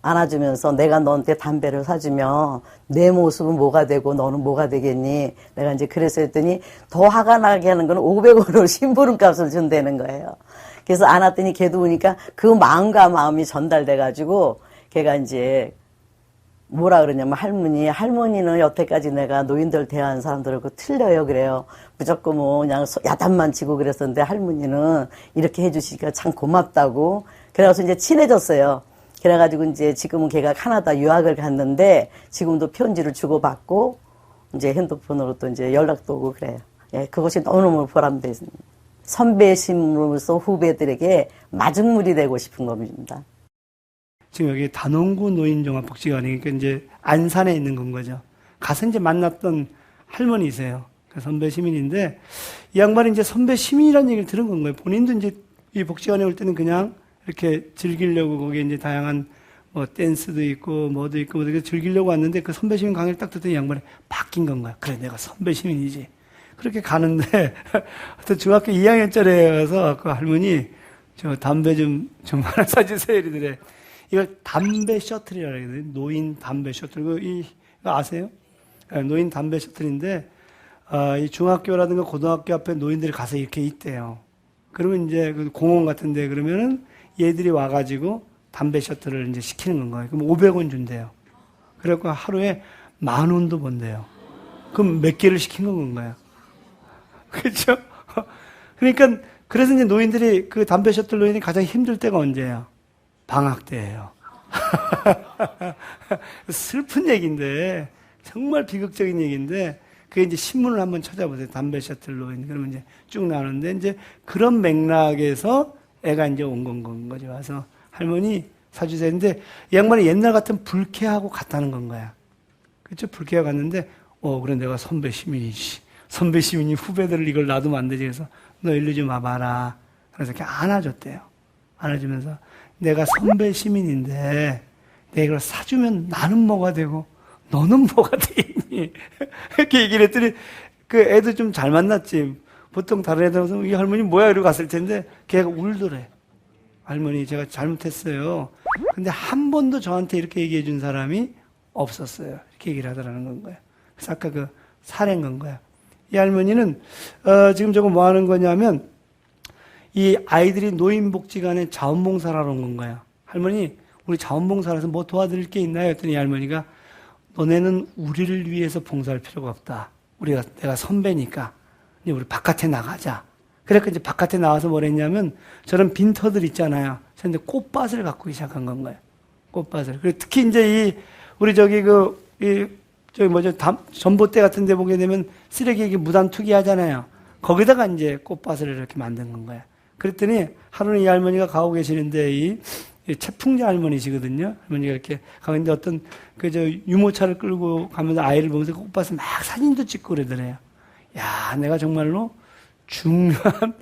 안아주면서 내가 너한테 담배를 사주면 내 모습은 뭐가 되고 너는 뭐가 되겠니? 내가 이제 그래서 했더니 더 화가 나게 하는 건 500원으로 심부름 값을 준다는 거예요. 그래서 안았더니 걔도 오니까 그 마음과 마음이 전달돼가지고 걔가 이제 뭐라 그러냐면 할머니는 여태까지 내가 노인들 대하는 사람들하고 틀려요. 그래요. 무조건 뭐 그냥 야단만 치고 그랬었는데 할머니는 이렇게 해주시니까 참 고맙다고. 그래서 이제 친해졌어요. 그래가지고 이제 지금은 걔가 캐나다 유학을 갔는데 지금도 편지를 주고받고 이제 핸드폰으로 또 이제 연락도 오고 그래요. 예, 그것이 너무너무 보람됐습니다. 선배심으로서 후배들에게 마중물이 되고 싶은 겁니다. 지금 여기 단원구 노인종합복지관이 그러니까 이제 안산에 있는 건 거죠. 가서 이제 만났던 할머니세요. 그 선배 시민인데 이 양반이 이제 선배 시민이라는 얘기를 들은 건 거예요. 본인도 이제 이 복지관에 올 때는 그냥 이렇게 즐기려고 거기에 이제 다양한 뭐 댄스도 있고 뭐도 있고 뭐 즐기려고 왔는데 그 선배 시민 강의를 딱 듣더니 양반이 바뀐 건 거야. 그래, 내가 선배 시민이지. 그렇게 가는데 하여튼 중학교 2학년짜리여서 그 할머니 저 담배 좀 하나 사주세요 이러더래. 이걸 담배 셔틀이라고 해요. 노인 담배 셔틀. 이거 아세요? 노인 담배 셔틀인데, 이 중학교라든가 고등학교 앞에 노인들이 가서 이렇게 있대요. 그러면 이제 그 공원 같은데 그러면은 얘들이 와가지고 담배 셔틀을 이제 시키는 건가요. 그럼 500원 준대요. 그래갖고 하루에 10,000원도 번대요. 그럼 몇 개를 시킨 건가요? 그렇죠? 그러니까 그래서 이제 노인들이 그 담배 셔틀 노인이 가장 힘들 때가 언제예요? 방학 때예요. 슬픈 얘기인데 정말 비극적인 얘기인데 그게 이제 신문을 한번 찾아보세요. 담배 셔틀 노인 그러면 이제 쭉 나오는데 이제 그런 맥락에서 애가 이제 온 건 거죠. 와서 할머니 사주세요. 근데 이 양반이 옛날 같은 불쾌하고 갔다는 건 거야. 그렇죠? 불쾌하고 갔는데 그래 내가 선배 시민이지. 선배 시민이 후배들을 이걸 놔두면 안 되지. 그래서 너 일로 좀 와봐라. 그래서 이렇게 안아줬대요. 안아주면서 내가 선배 시민인데 내가 이걸 사주면 나는 뭐가 되고 너는 뭐가 되겠니? 이렇게 얘기를 했더니 그 애도 좀 잘 만났지. 보통 다른 애들 와서 이 할머니 뭐야? 이러고 갔을 텐데 걔가 울더래. 할머니 제가 잘못했어요. 근데 한 번도 저한테 이렇게 얘기해 준 사람이 없었어요. 이렇게 얘기를 하더라는 건 거예요. 그래서 아까 그 사례인 건 거예요. 이 할머니는 지금 저거 뭐 하는 거냐면 이 아이들이 노인복지관에 자원봉사를 하러 온 건 거예요. 할머니 우리 자원봉사라서 뭐 도와드릴 게 있나요? 했더니 이 할머니가 너네는 우리를 위해서 봉사할 필요가 없다. 내가 선배니까 이제 우리 바깥에 나가자. 그래서 이제 바깥에 나와서 뭘 했냐면 저런 빈터들 있잖아요. 그런데 꽃밭을 갖고 시작한 건 거예요. 꽃밭을. 그리고 특히 이제 우리 전봇대 같은 데 보게 되면 쓰레기 무단 투기하잖아요. 거기다가 이제 꽃밭을 이렇게 만든 건 거예요. 그랬더니 하루는 이 할머니가 가고 계시는데 이 채풍자 할머니시거든요. 할머니가 이렇게 가는데 어떤 유모차를 끌고 가면서 아이를 보면서 꽃밭을 막 사진도 찍고 그러더래요. 야, 내가 정말로 중요한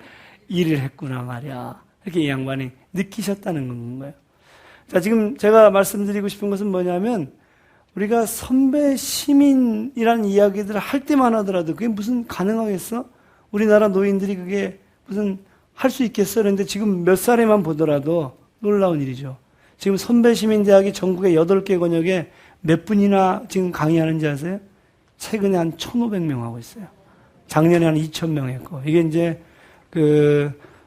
일을 했구나 말이야. 이렇게 이 양반이 느끼셨다는 거예요. 자, 지금 제가 말씀드리고 싶은 것은 뭐냐면 우리가 선배 시민이라는 이야기들을 할 때만 하더라도 그게 무슨 가능하겠어? 우리나라 노인들이 그게 무슨 할 수 있겠어? 그런데 지금 몇 살에만 보더라도 놀라운 일이죠. 지금 선배시민대학이 전국에 8개 권역에 몇 분이나 지금 강의하는지 아세요? 최근에 한 1,500명 하고 있어요. 작년에 한 2,000명 했고. 이게 이제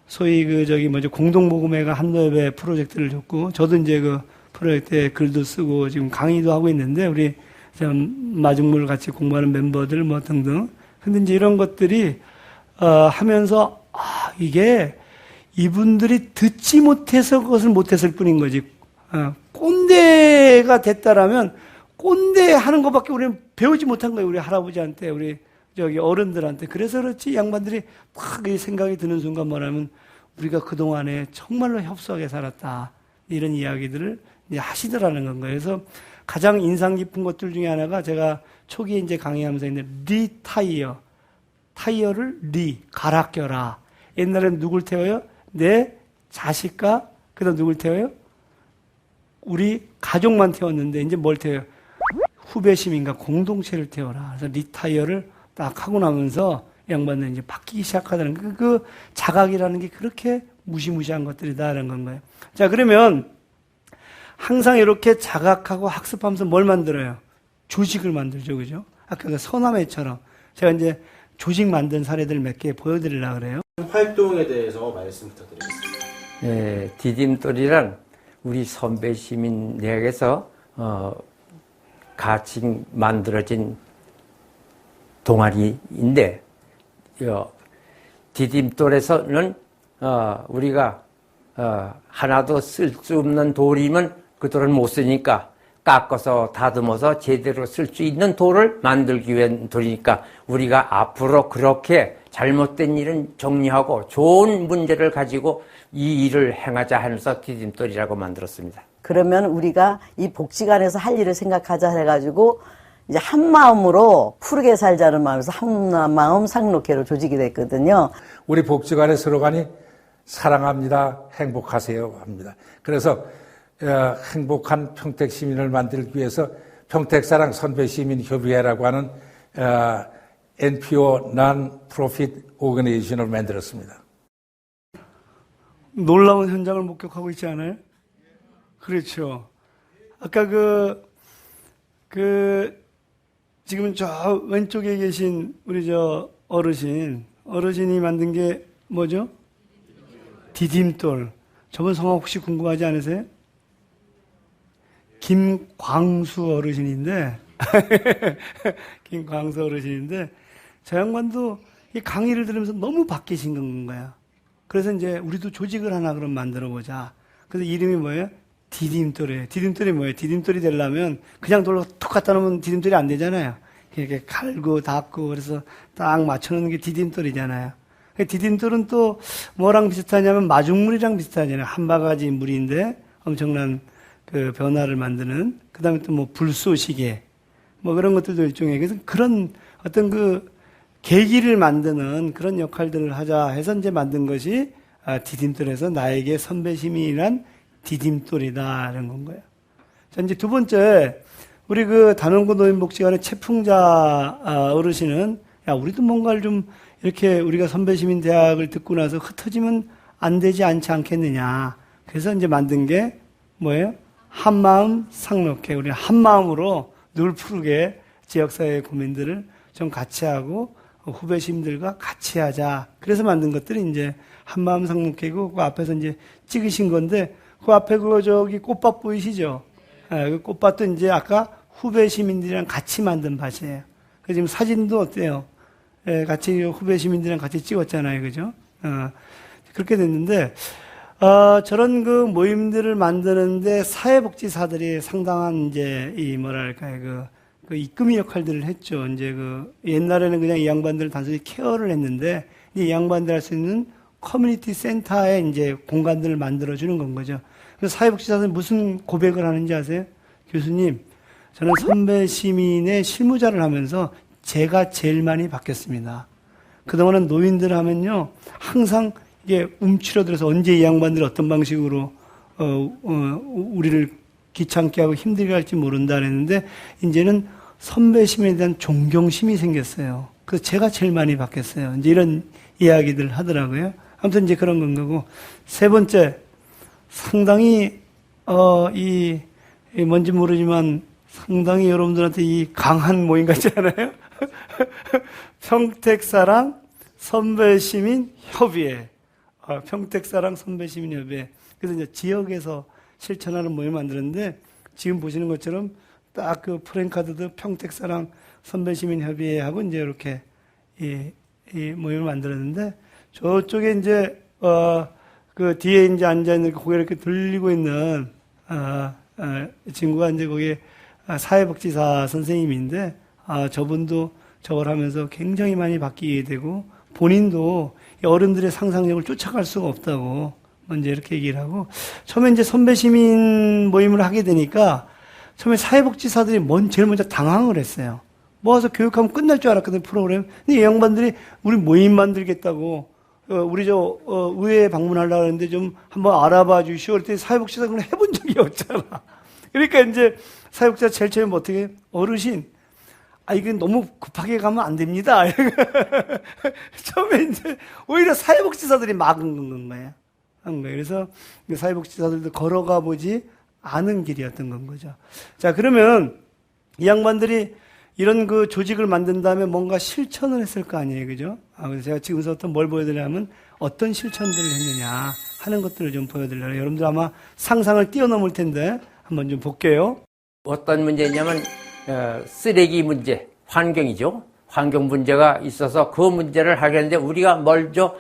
소위 공동모금회가 한노협에 프로젝트를 줬고, 저도 이제 그 프로젝트에 글도 쓰고 지금 강의도 하고 있는데, 우리 마중물 같이 공부하는 멤버들 뭐 등등. 근데 이제 이런 것들이, 하면서, 이게 이분들이 듣지 못해서 그것을 못했을 뿐인 거지. 꼰대가 됐다라면 꼰대 하는 것밖에 우리는 배우지 못한 거예요. 우리 할아버지한테, 우리 어른들한테. 그래서 그렇지 양반들이 딱 이 생각이 드는 순간 뭐냐면 우리가 그동안에 정말로 협소하게 살았다. 이런 이야기들을 이제 하시더라는 건 거예요. 그래서 가장 인상 깊은 것들 중에 하나가 제가 초기에 이제 강의하면서 있는데 리타이어. 타이어를 갈아 껴라. 옛날에는 누굴 태워요? 내 자식과 그다음 누굴 태워요? 우리 가족만 태웠는데 이제 뭘 태워요? 후배 시민과 공동체를 태워라. 그래서 리타이어를 딱 하고 나면서 양반은 이제 바뀌기 시작하다는 그 자각이라는 게 그렇게 무시무시한 것들이다라는 건 거예요. 자, 그러면 항상 이렇게 자각하고 학습하면서 뭘 만들어요? 조직을 만들죠, 그죠? 아까 그 서남회처럼 제가 이제 조직 만든 사례들 몇 개 보여드리려고 그래요. 활동에 대해서 말씀 부탁드리겠습니다. 네, 디딤돌이란 우리 선배 시민 대학에서 같이 만들어진 동아리인데 디딤돌에서는 우리가 하나도 쓸 수 없는 돌이면 그 돌을 못 쓰니까 깎아서 다듬어서 제대로 쓸 수 있는 돌을 만들기 위한 돌이니까 우리가 앞으로 그렇게 잘못된 일은 정리하고 좋은 문제를 가지고 이 일을 행하자 하면서 디딤돌이라고 만들었습니다. 그러면 우리가 이 복지관에서 할 일을 생각하자 해가지고 이제 한 마음으로 푸르게 살자는 마음에서 한 마음 상록회로 조직이 됐거든요. 우리 복지관의 스로건이 사랑합니다, 행복하세요 합니다. 그래서 행복한 평택 시민을 만들기 위해서 평택사랑 선배시민협의회라고 하는 NPO Non-Profit Organization을 만들었습니다. 놀라운 현장을 목격하고 있지 않아요? 그렇죠. 아까 지금 저 왼쪽에 계신 우리 어르신이 만든 게 뭐죠? 디딤돌. 저분 성함 혹시 궁금하지 않으세요? 김광수 어르신인데, 저 양반도 이 강의를 들으면서 너무 바뀌신 거야. 그래서 이제 우리도 조직을 하나 그럼 만들어 보자. 그래서 이름이 뭐예요? 디딤돌이에요. 디딤돌이 뭐예요? 디딤돌이 되려면 그냥 돌로 툭 갖다 놓으면 디딤돌이 안 되잖아요. 이렇게 갈고 닦고 그래서 딱 맞춰놓는 게 디딤돌이잖아요. 디딤돌은 또 뭐랑 비슷하냐면 마중물이랑 비슷하잖아요. 한 바가지 물인데 엄청난 그 변화를 만드는, 그 다음에 또 뭐 불쏘시개, 뭐 그런 것들도 일종의, 그래서 그런 어떤 그 계기를 만드는 그런 역할들을 하자 해서 이제 만든 것이 디딤돌에서 나에게 선배 시민이란 디딤돌이다라는 건 거예요. 자, 이제 두 번째, 우리 단원고 노인복지관의 채풍자 어르신은, 야, 우리도 뭔가를 좀 이렇게 우리가 선배시민대학을 듣고 나서 흩어지면 안 되지 않겠느냐. 그래서 이제 만든 게 뭐예요? 한마음 삭록회. 우리 한마음으로 늘 푸르게 지역사회의 고민들을 좀 같이 하고 후배 시민들과 같이 하자. 그래서 만든 것들이 이제 한마음 삭록회고 그 앞에서 이제 찍으신 건데 그 앞에 그거 저기 꽃밭 보이시죠? 그 꽃밭도 이제 아까 후배 시민들이랑 같이 만든 밭이에요. 그 지금 사진도 어때요? 같이 후배 시민들이랑 같이 찍었잖아요. 그죠? 그렇게 됐는데, 저런 그 모임들을 만드는데 사회복지사들이 상당한 이제 이 뭐랄까요. 그 입금이 역할들을 했죠. 이제 그 옛날에는 그냥 이 양반들을 단순히 케어를 했는데 이제 이 양반들 할 수 있는 커뮤니티 센터에 이제 공간들을 만들어주는 건 거죠. 그래서 사회복지사들은 무슨 고백을 하는지 아세요? 교수님, 저는 선배 시민의 실무자를 하면서 제가 제일 많이 바뀌었습니다. 그동안은 노인들 하면요, 항상 이게 움츠러들어서 언제 이 양반들이 어떤 방식으로, 우리를 귀찮게 하고 힘들게 할지 모른다 그랬는데, 이제는 선배 시민에 대한 존경심이 생겼어요. 그래서 제가 제일 많이 바뀌었어요. 이제 이런 이야기들 하더라고요. 아무튼 이제 그런 건 거고. 세 번째, 상당히, 뭔지 모르지만 상당히 여러분들한테 이 강한 모임 같지 않아요? 평택사랑 선배시민협의회. 평택사랑 선배시민협의회. 그래서 이제 지역에서 실천하는 모임을 만드는데 지금 보시는 것처럼 딱 그 프랭카드도 평택사랑 선배시민협의회하고 이제 이렇게 이 모임을 만들었는데 저쪽에 이제, 그 뒤에 이제 앉아있는 고개를 이렇게 들리고 있는, 친구가 이제 거기에 사회복지사 선생님인데, 저분도 저걸 하면서 굉장히 많이 바뀌게 되고, 본인도 어른들의 상상력을 쫓아갈 수가 없다고, 먼저 이렇게 얘기를 하고, 처음에 이제 선배시민 모임을 하게 되니까, 처음에 사회복지사들이 제일 먼저 당황을 했어요. 모아서 교육하면 끝날 줄 알았거든요, 프로그램. 근데 이 양반들이 우리 모임 만들겠다고, 우리 의회에 방문하려고 하는데 좀 한번 알아봐 주시오. 그랬더니 사회복지사 그걸 해본 적이 없잖아. 그러니까 이제 사회복지사 제일 처음에 어떻게, 어르신, 이건 너무 급하게 가면 안 됩니다. 처음에 이제 오히려 사회복지사들이 막은 거예요. 그래서 사회복지사들도 걸어가 보지 않은 길이었던 건 거죠. 자, 그러면 이 양반들이 이런 그 조직을 만든 다음에 뭔가 실천을 했을 거 아니에요. 그죠? 그래서 제가 지금부터 뭘 보여드리냐면 어떤 실천들을 했느냐 하는 것들을 좀 보여드리려고. 여러분들 아마 상상을 뛰어넘을 텐데 한번 좀 볼게요. 어떤 문제냐면 쓰레기 문제, 환경이죠. 환경 문제가 있어서 그 문제를 하겠는데 우리가 먼저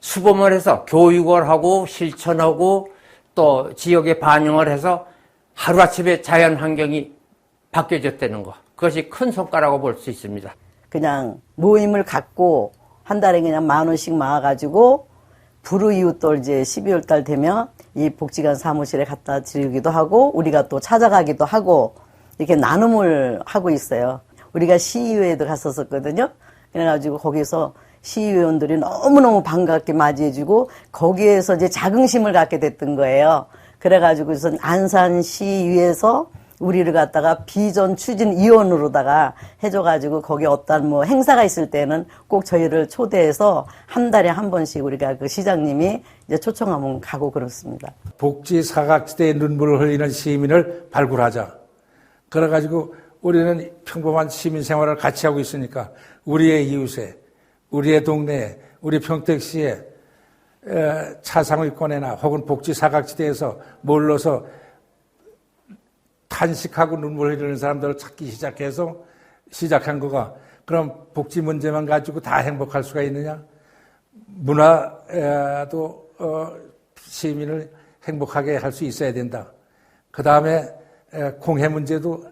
수범을 해서 교육을 하고 실천하고 또 지역에 반영을 해서 하루아침에 자연 환경이 바뀌어졌다는 거. 그것이 큰 성과라고 볼 수 있습니다. 그냥 모임을 갖고 한 달에 그냥 10,000원씩 모아가지고 불우이웃돌 이제 12월 달 되면 이 복지관 사무실에 갖다 드리기도 하고 우리가 또 찾아가기도 하고 이렇게 나눔을 하고 있어요. 우리가 시의회에도 갔었거든요. 그래가지고 거기서 시의회원들이 너무너무 반갑게 맞이해주고 거기에서 이제 자긍심을 갖게 됐던 거예요. 그래가지고 우선 안산시의회에서 우리를 갖다가 비전 추진 위원으로다가 해줘가지고 거기 어떤 뭐 행사가 있을 때는 꼭 저희를 초대해서 한 달에 한 번씩 우리가 그 시장님이 이제 초청하면 가고 그렇습니다. 복지 사각지대에 눈물을 흘리는 시민을 발굴하자. 그래가지고 우리는 평범한 시민 생활을 같이 하고 있으니까 우리의 이웃에, 우리의 동네에, 우리 평택시에 차상위권에나 혹은 복지 사각지대에서 몰러서 탄식하고 눈물 흘리는 사람들을 찾기 시작한 거가 그럼 복지 문제만 가지고 다 행복할 수가 있느냐? 문화도 시민을 행복하게 할 수 있어야 된다. 그 다음에 공해 문제도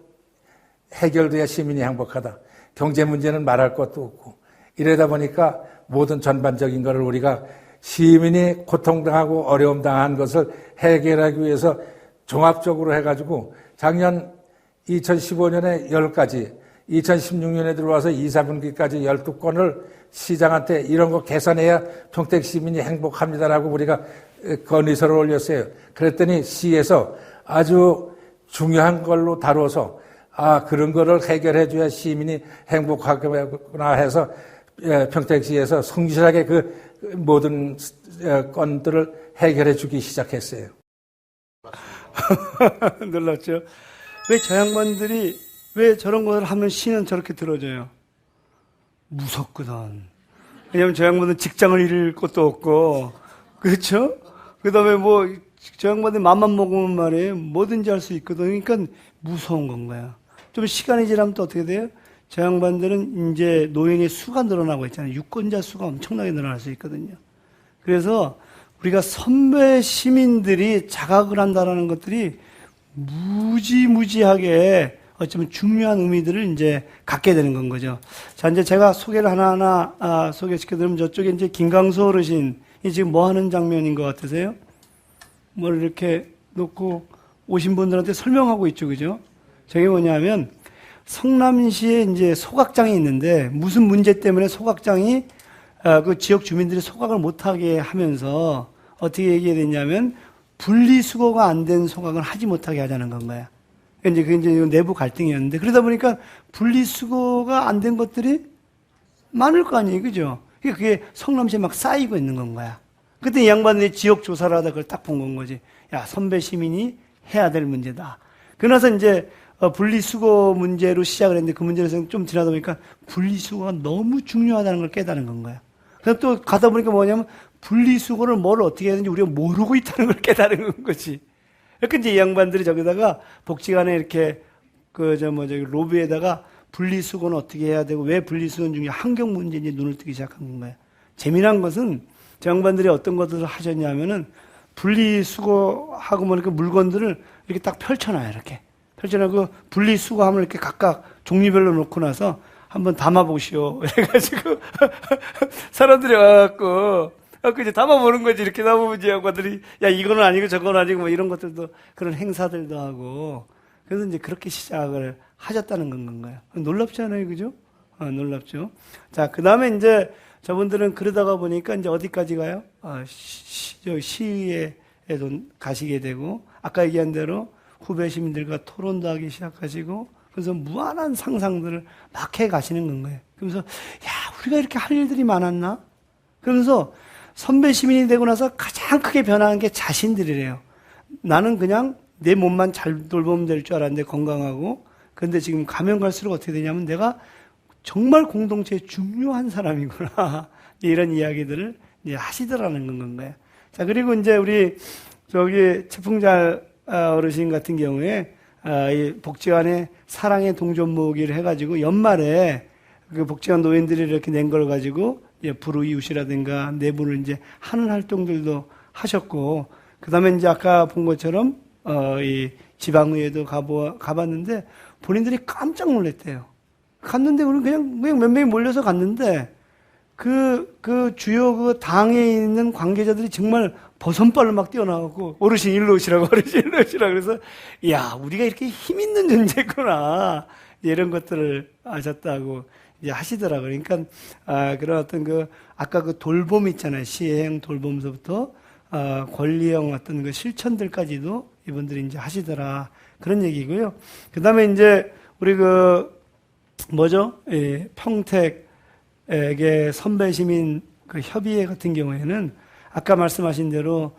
해결돼야 시민이 행복하다. 경제 문제는 말할 것도 없고 이러다 보니까 모든 전반적인 것을 우리가 시민이 고통당하고 어려움 당한 것을 해결하기 위해서 종합적으로 해가지고 작년 2015년에 10가지, 2016년에 들어와서 2, 4분기까지 12건을 시장한테 이런 거 개선해야 평택 시민이 행복합니다라고 우리가 건의서를 올렸어요. 그랬더니 시에서 아주 중요한 걸로 다뤄서 그런 거를 해결해 줘야 시민이 행복하구나 해서 평택시에서 성실하게 그 모든 건들을 해결해 주기 시작했어요. 놀랍죠? 왜 저 양반들이 왜 저런 것을 하면 시는 저렇게 들어줘요? 무섭거든. 왜냐면 저 양반은 직장을 잃을 것도 없고, 그렇죠? 그 다음에 뭐, 저 양반들 맘만 먹으면 말이에요. 뭐든지 할 수 있거든. 그러니까 무서운 건 거야. 좀 시간이 지나면 또 어떻게 돼요? 저 양반들은 이제 노인의 수가 늘어나고 있잖아요. 유권자 수가 엄청나게 늘어날 수 있거든요. 그래서 우리가 선배 시민들이 자각을 한다라는 것들이 무지무지하게 어쩌면 중요한 의미들을 이제 갖게 되는 건 거죠. 자, 이제 제가 소개를 하나하나 소개시켜드리면 저쪽에 이제 김강수 어르신이 지금 뭐 하는 장면인 것 같으세요? 뭘 이렇게 놓고 오신 분들한테 설명하고 있죠, 그죠? 저게 뭐냐면 성남시에 이제 소각장이 있는데 무슨 문제 때문에 소각장이 그 지역 주민들이 소각을 못하게 하면서 어떻게 얘기해야 되냐면 분리수거가 안 된 소각을 하지 못하게 하자는 건 거야. 이제 그게 이제 내부 갈등이었는데 그러다 보니까 분리수거가 안 된 것들이 많을 거 아니에요, 그죠? 그게 성남시에 막 쌓이고 있는 건 거야. 그때 이 양반들이 지역 조사를 하다 그걸 딱 본 건 거지. 야, 선배 시민이 해야 될 문제다. 그러나서 이제 분리수거 문제로 시작을 했는데 그 문제에서 좀 지나다 보니까 분리수거가 너무 중요하다는 걸 깨달은 건 거야. 그래서 또 가다 보니까 뭐냐면 분리수거를 뭘 어떻게 해야 되는지 우리가 모르고 있다는 걸 깨달은 거지. 그러니까 이제 이 양반들이 저기다가 복지관에 이렇게 저기 로비에다가 분리수거는 어떻게 해야 되고 왜 분리수거 중에 환경 문제인지 눈을 뜨기 시작한 건 거야. 재미난 것은 저 양반들이 어떤 것들을 하셨냐면은 분리수거하고 보니까 물건들을 이렇게 딱 펼쳐놔요, 이렇게. 펼쳐놓고 분리수거함을 이렇게 각각 종류별로 놓고 나서 한번 담아보시오. 그래가지고 사람들이 와갖고 이제 담아보는 거지. 이렇게 담아보면 이제 양반들이 야, 이거는 아니고 저거는 아니고 뭐 이런 것들도 그런 행사들도 하고 그래서 이제 그렇게 시작을 하셨다는 건 거예요. 놀랍지 않아요, 그죠? 놀랍죠. 자, 그 다음에 이제 저분들은 그러다가 보니까 이제 어디까지 가요? 시의회에도 가시게 되고, 아까 얘기한 대로 후배 시민들과 토론도 하기 시작하시고, 그래서 무한한 상상들을 막 해 가시는 건 거예요. 그러면서, 야, 우리가 이렇게 할 일들이 많았나? 그러면서 선배 시민이 되고 나서 가장 크게 변하는 게 자신들이래요. 나는 그냥 내 몸만 잘 돌보면 될 줄 알았는데 건강하고, 근데 지금 가면 갈수록 어떻게 되냐면 내가 정말 공동체에 중요한 사람이구나. 이런 이야기들을 이제 하시더라는 건 거예요. 자, 그리고 이제 우리 저기 채풍잘 어르신 같은 경우에 이 복지관에 사랑의 동전 모으기를 해가지고 연말에 그 복지관 노인들이 이렇게 낸 걸 가지고 불우이웃이라든가 내부를 이제 하는 활동들도 하셨고, 그 다음에 이제 아까 본 것처럼 이 지방의회도 가봤는데 본인들이 깜짝 놀랐대요. 갔는데 우리는 그냥 몇 명이 몰려서 갔는데 그 주요 그 당에 있는 관계자들이 정말 버선발로 막 뛰어나가고 어르신 일로 오시라고 어르신 일로 오시라고 그래서 야, 우리가 이렇게 힘 있는 존재구나 이런 것들을 하셨다고 이제 하시더라고요. 그러니까 그런 어떤 아까 그 돌봄 있잖아요. 시행 돌봄서부터 권리형 어떤 그 실천들까지도 이분들이 이제 하시더라 그런 얘기고요. 그 다음에 이제 우리 평택의 선배 시민 그 협의회 같은 경우에는 아까 말씀하신 대로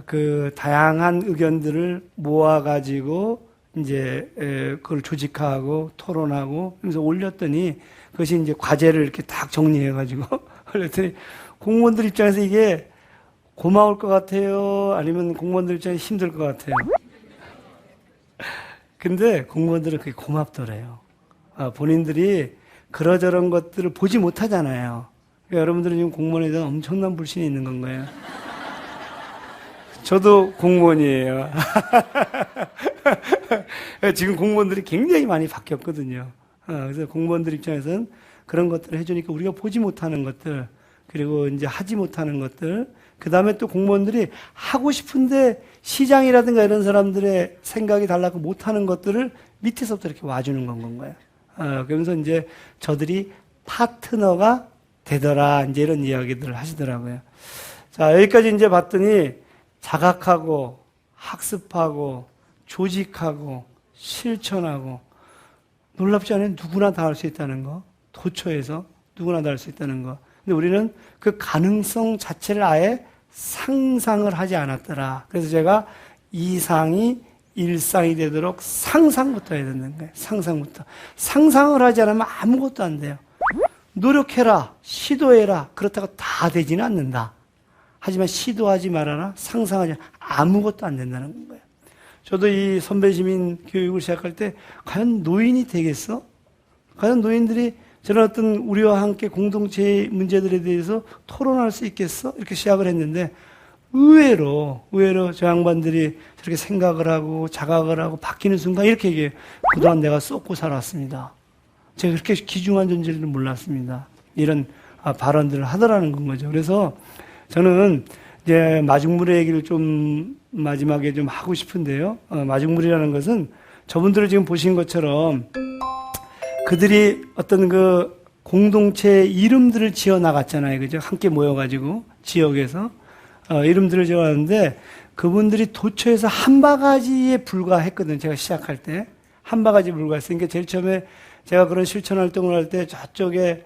그 다양한 의견들을 모아가지고 이제 그걸 조직하고 토론하고 그래서 올렸더니 그것이 이제 과제를 이렇게 딱 정리해가지고 올렸더니 공무원들 입장에서 이게 고마울 것 같아요? 아니면 공무원들 입장에서 힘들 것 같아요? 근데 공무원들은 그게 고맙더래요. 본인들이 그러저런 것들을 보지 못하잖아요. 그러니까 여러분들은 지금 공무원에 대한 엄청난 불신이 있는 건 거예요. 저도 공무원이에요. 지금 공무원들이 굉장히 많이 바뀌었거든요. 그래서 공무원들 입장에서는 그런 것들을 해주니까 우리가 보지 못하는 것들, 그리고 이제 하지 못하는 것들, 그 다음에 또 공무원들이 하고 싶은데 시장이라든가 이런 사람들의 생각이 달라고 못하는 것들을 밑에서부터 이렇게 와주는 건 거예요. 그러면서 이제 저들이 파트너가 되더라, 이제 이런 이야기들을 하시더라고요. 자, 여기까지 이제 봤더니 자각하고 학습하고 조직하고 실천하고 놀랍지 않아요? 누구나 다 할 수 있다는 거. 도처에서 누구나 다 할 수 있다는 거. 근데 우리는 그 가능성 자체를 아예 상상을 하지 않았더라. 그래서 제가 이상이 일상이 되도록 상상부터 해야 된다는 거예요. 상상부터. 상상을 하지 않으면 아무것도 안 돼요. 노력해라, 시도해라. 그렇다고 다 되지는 않는다. 하지만 시도하지 말아라, 상상하지 아무것도 안 된다는 거예요. 저도 이 선배 시민 교육을 시작할 때 과연 노인이 되겠어? 과연 노인들이 저런 어떤 우리와 함께 공동체의 문제들에 대해서 토론할 수 있겠어? 이렇게 시작을 했는데 의외로 저 양반들이 저렇게 생각을 하고 자각을 하고 바뀌는 순간 이렇게 얘기해요. 그동안 내가 쏟고 살았습니다. 제가 그렇게 귀중한 존재를 몰랐습니다. 이런 발언들을 하더라는 건 거죠. 그래서 저는 이제 마중물의 얘기를 좀 마지막에 좀 하고 싶은데요. 마중물이라는 것은 저분들을 지금 보신 것처럼 그들이 어떤 그 공동체 이름들을 지어 나갔잖아요. 그죠? 함께 모여가지고 지역에서 이름들을 지어놨는데 그분들이 도처에서 한 바가지에 불과했거든요. 제가 시작할 때. 한 바가지에 불과했으니까 제일 처음에 제가 그런 실천 활동을 할 때 저쪽에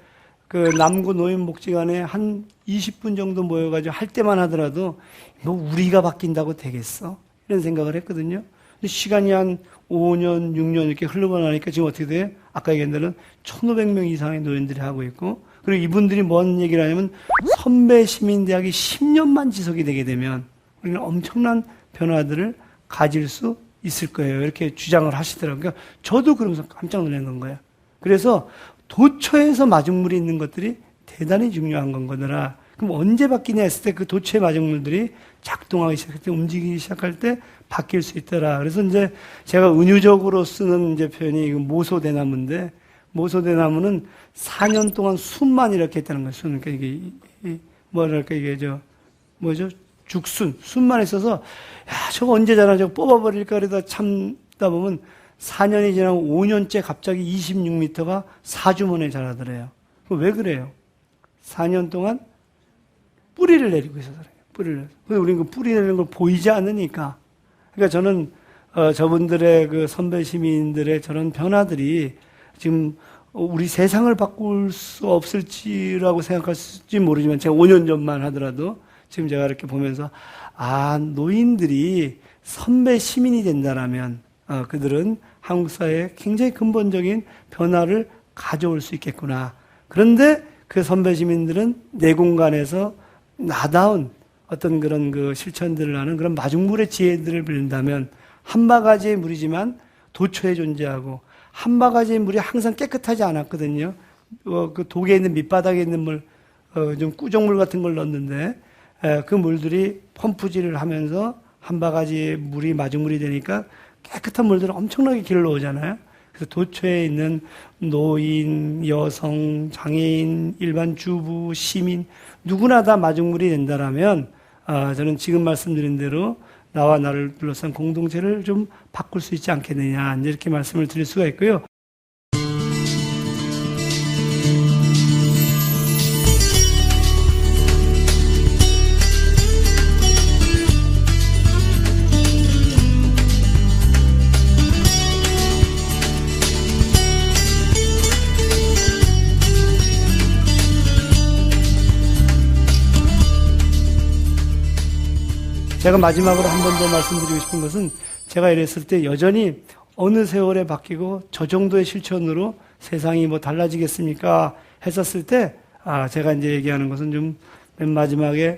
그 남구 노인복지관에 한 20분 정도 모여가지고 할 때만 하더라도 너 우리가 바뀐다고 되겠어? 이런 생각을 했거든요. 근데 시간이 한 5년, 6년 이렇게 흐르고 나니까 지금 어떻게 돼요? 아까 얘기한 대로 1,500명 이상의 노인들이 하고 있고 그리고 이분들이 뭔 얘기를 하냐면 선배 시민대학이 10년만 지속이 되게 되면 우리는 엄청난 변화들을 가질 수 있을 거예요. 이렇게 주장을 하시더라고요. 그러니까 저도 그러면서 깜짝 놀란 거예요. 그래서 도처에서 마중물이 있는 것들이 대단히 중요한 건 거더라. 그럼 언제 바뀌냐 했을 때 그 도처의 마중물들이 작동하기 시작할 때, 움직이기 시작할 때 바뀔 수 있더라. 그래서 이제 제가 은유적으로 쓰는 이제 표현이 모소대나무인데, 모소대나무는 4년 동안 순만 이렇게 했다는 거예요. 순. 그러니까 이게, 뭐랄까, 이게 순만 있어서, 야, 저거 언제 자라, 저거 뽑아버릴까, 그러다 참다 보면 4년이 지나고 5년째 갑자기 26m가 4주 만에 자라더래요. 왜 그래요? 4년 동안 뿌리를 내리고 있어서 그래요. 뿌리를 내리고. 근데 우리는 그 뿌리 내리는 걸 보이지 않으니까. 그러니까 저는, 저분들의 그 선배 시민들의 저런 변화들이 지금 우리 세상을 바꿀 수 없을지라고 생각할지 모르지만 제가 5년 전만 하더라도 지금 제가 이렇게 보면서 노인들이 선배 시민이 된다라면 그들은 한국 사회에 굉장히 근본적인 변화를 가져올 수 있겠구나. 그런데 그 선배 시민들은 내 공간에서 나다운 어떤 그런 그 실천들을 하는 그런 마중물의 지혜들을 빌린다면 한 바가지의 물이지만 도처에 존재하고 한 바가지의 물이 항상 깨끗하지 않았거든요. 그 독에 있는 밑바닥에 있는 물, 좀 꾸정물 같은 걸 넣었는데 그 물들이 펌프질을 하면서 한 바가지의 물이 마중물이 되니까 깨끗한 물들을 엄청나게 길러 오잖아요. 그래서 도처에 있는 노인, 여성, 장애인, 일반 주부, 시민 누구나 다 마중물이 된다라면 저는 지금 말씀드린 대로 나와 나를 둘러싼 공동체를 좀 바꿀 수 있지 않겠느냐 이렇게 말씀을 드릴 수가 있고요. 제가 마지막으로 한 번 더 말씀드리고 싶은 것은 제가 이랬을 때 여전히 어느 세월에 바뀌고 저 정도의 실천으로 세상이 뭐 달라지겠습니까? 했었을 때 제가 이제 얘기하는 것은 좀 맨 마지막에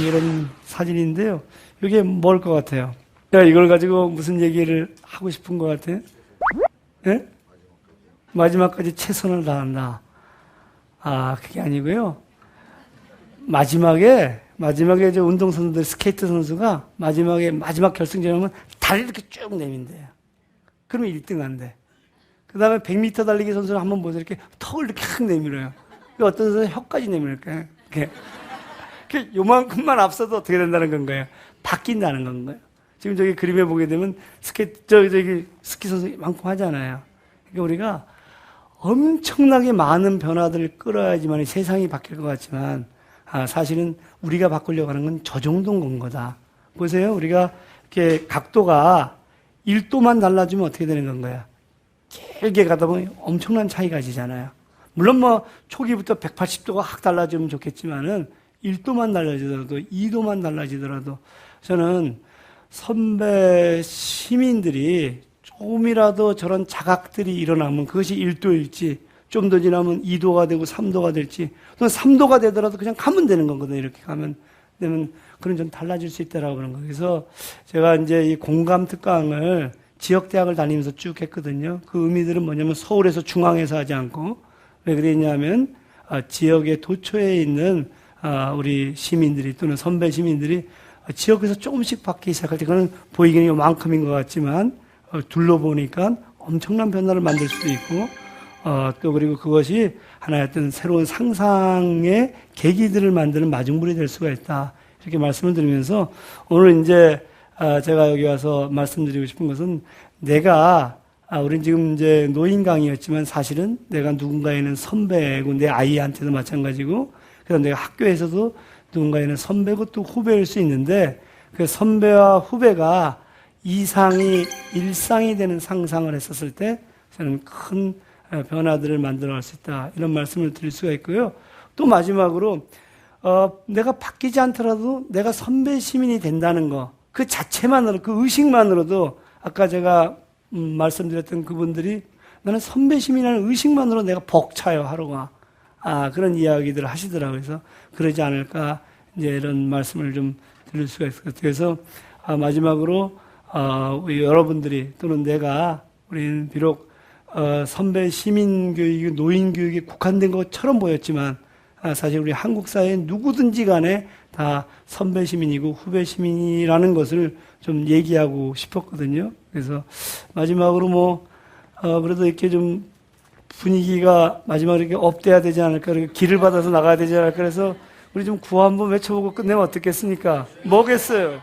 이런 사진인데요. 이게 뭘 것 같아요? 제가 이걸 가지고 무슨 얘기를 하고 싶은 것 같아요? 예? 마지막까지 최선을 다한다. 그게 아니고요. 마지막에 저 운동선수들, 스케이트 선수가 마지막 결승전에 오면 다리를 이렇게 쭉 내민대요. 그러면 1등 한대. 그 다음에 100m 달리기 선수를 한번 보세요. 이렇게 턱을 이렇게 확 내밀어요. 어떤 선수는 혀까지 내밀까요? 이렇게 요만큼만 앞서도 어떻게 된다는 건가요? 바뀐다는 건가요? 지금 저기 그림에 보게 되면 저기 스키 선수 많고 하잖아요. 그러니까 우리가 엄청나게 많은 변화들을 끌어야지만 세상이 바뀔 것 같지만 사실은 우리가 바꾸려고 하는 건 저 정도인 건 거다. 보세요. 우리가 이렇게 각도가 1도만 달라지면 어떻게 되는 건가요? 길게 가다 보면 엄청난 차이가 지잖아요. 물론 뭐 초기부터 180도가 확 달라지면 좋겠지만은 1도만 달라지더라도 2도만 달라지더라도 저는 선배 시민들이 조금이라도 저런 자각들이 일어나면 그것이 1도일지 좀 더 지나면 2도가 되고 3도가 될지 또는 3도가 되더라도 그냥 가면 되는 거거든요. 이렇게 가면 되면 그런 좀 달라질 수 있다라고 그런 거예요. 그래서 제가 이제 이 공감 특강을 지역대학을 다니면서 쭉 했거든요. 그 의미들은 뭐냐면 서울에서 중앙에서 하지 않고 왜 그랬냐면 지역의 도처에 있는 우리 시민들이 또는 선배 시민들이 지역에서 조금씩 바뀌기 시작할 때 그건 보이기는 요만큼인 것 같지만 둘러보니까 엄청난 변화를 만들 수도 있고 또 그리고 그것이 하나의 어떤 새로운 상상의 계기들을 만드는 마중물이 될 수가 있다. 이렇게 말씀을 드리면서 오늘 이제 제가 여기 와서 말씀드리고 싶은 것은 내가 우린 지금 이제 노인 강의였지만 사실은 내가 누군가에는 선배고 내 아이한테도 마찬가지고 그래서 내가 학교에서도 누군가에는 선배고 또 후배일 수 있는데 그 선배와 후배가 이상이 일상이 되는 상상을 했었을 때 저는 큰 변화들을 만들어갈 수 있다. 이런 말씀을 드릴 수가 있고요. 또 마지막으로 내가 바뀌지 않더라도 내가 선배 시민이 된다는 거, 그 자체만으로, 그 의식만으로도 아까 제가 말씀드렸던 그분들이 나는 선배 시민이라는 의식만으로 내가 벅차요, 하루가. 그런 이야기들을 하시더라고요. 그래서 그러지 않을까, 이제 이런 말씀을 좀 드릴 수가 있을 것 같아요. 그래서 마지막으로 우리 여러분들이 또는 내가 우리는 비록 선배 시민 교육이 노인 교육에 국한된 것처럼 보였지만 사실 우리 한국 사회에 누구든지 간에 다 선배 시민이고 후배 시민이라는 것을 좀 얘기하고 싶었거든요. 그래서 마지막으로 그래도 이렇게 좀 분위기가 마지막으로 이렇게 업돼야 되지 않을까, 길을 받아서 나가야 되지 않을까, 그래서 우리 좀 구호 한번 외쳐보고 끝내면 어떻겠습니까? 뭐겠어요?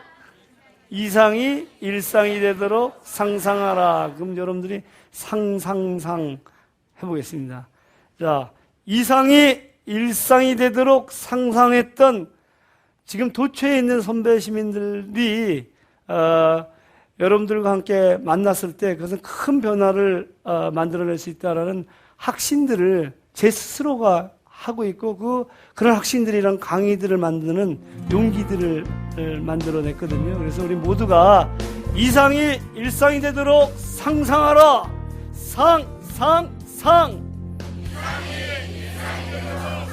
이상이 일상이 되도록 상상하라. 그럼 여러분들이 상상상 해보겠습니다. 자, 이상이 일상이 되도록 상상했던 지금 도처에 있는 선배 시민들이 여러분들과 함께 만났을 때 그것은 큰 변화를 만들어낼 수 있다라는 확신들을 제 스스로가 하고 있고 그런 확신들이랑 강의들을 만드는 용기들을 만들어냈거든요. 그래서 우리 모두가 이상이 일상이 되도록 상상하라.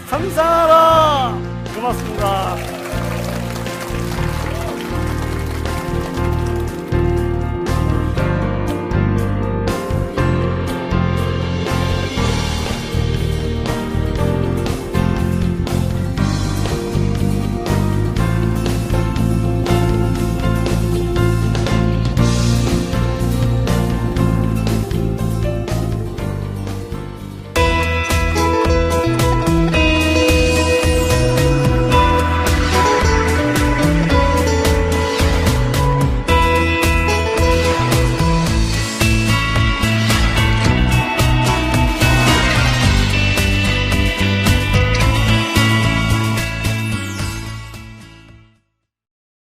상상하라. 고맙습니다.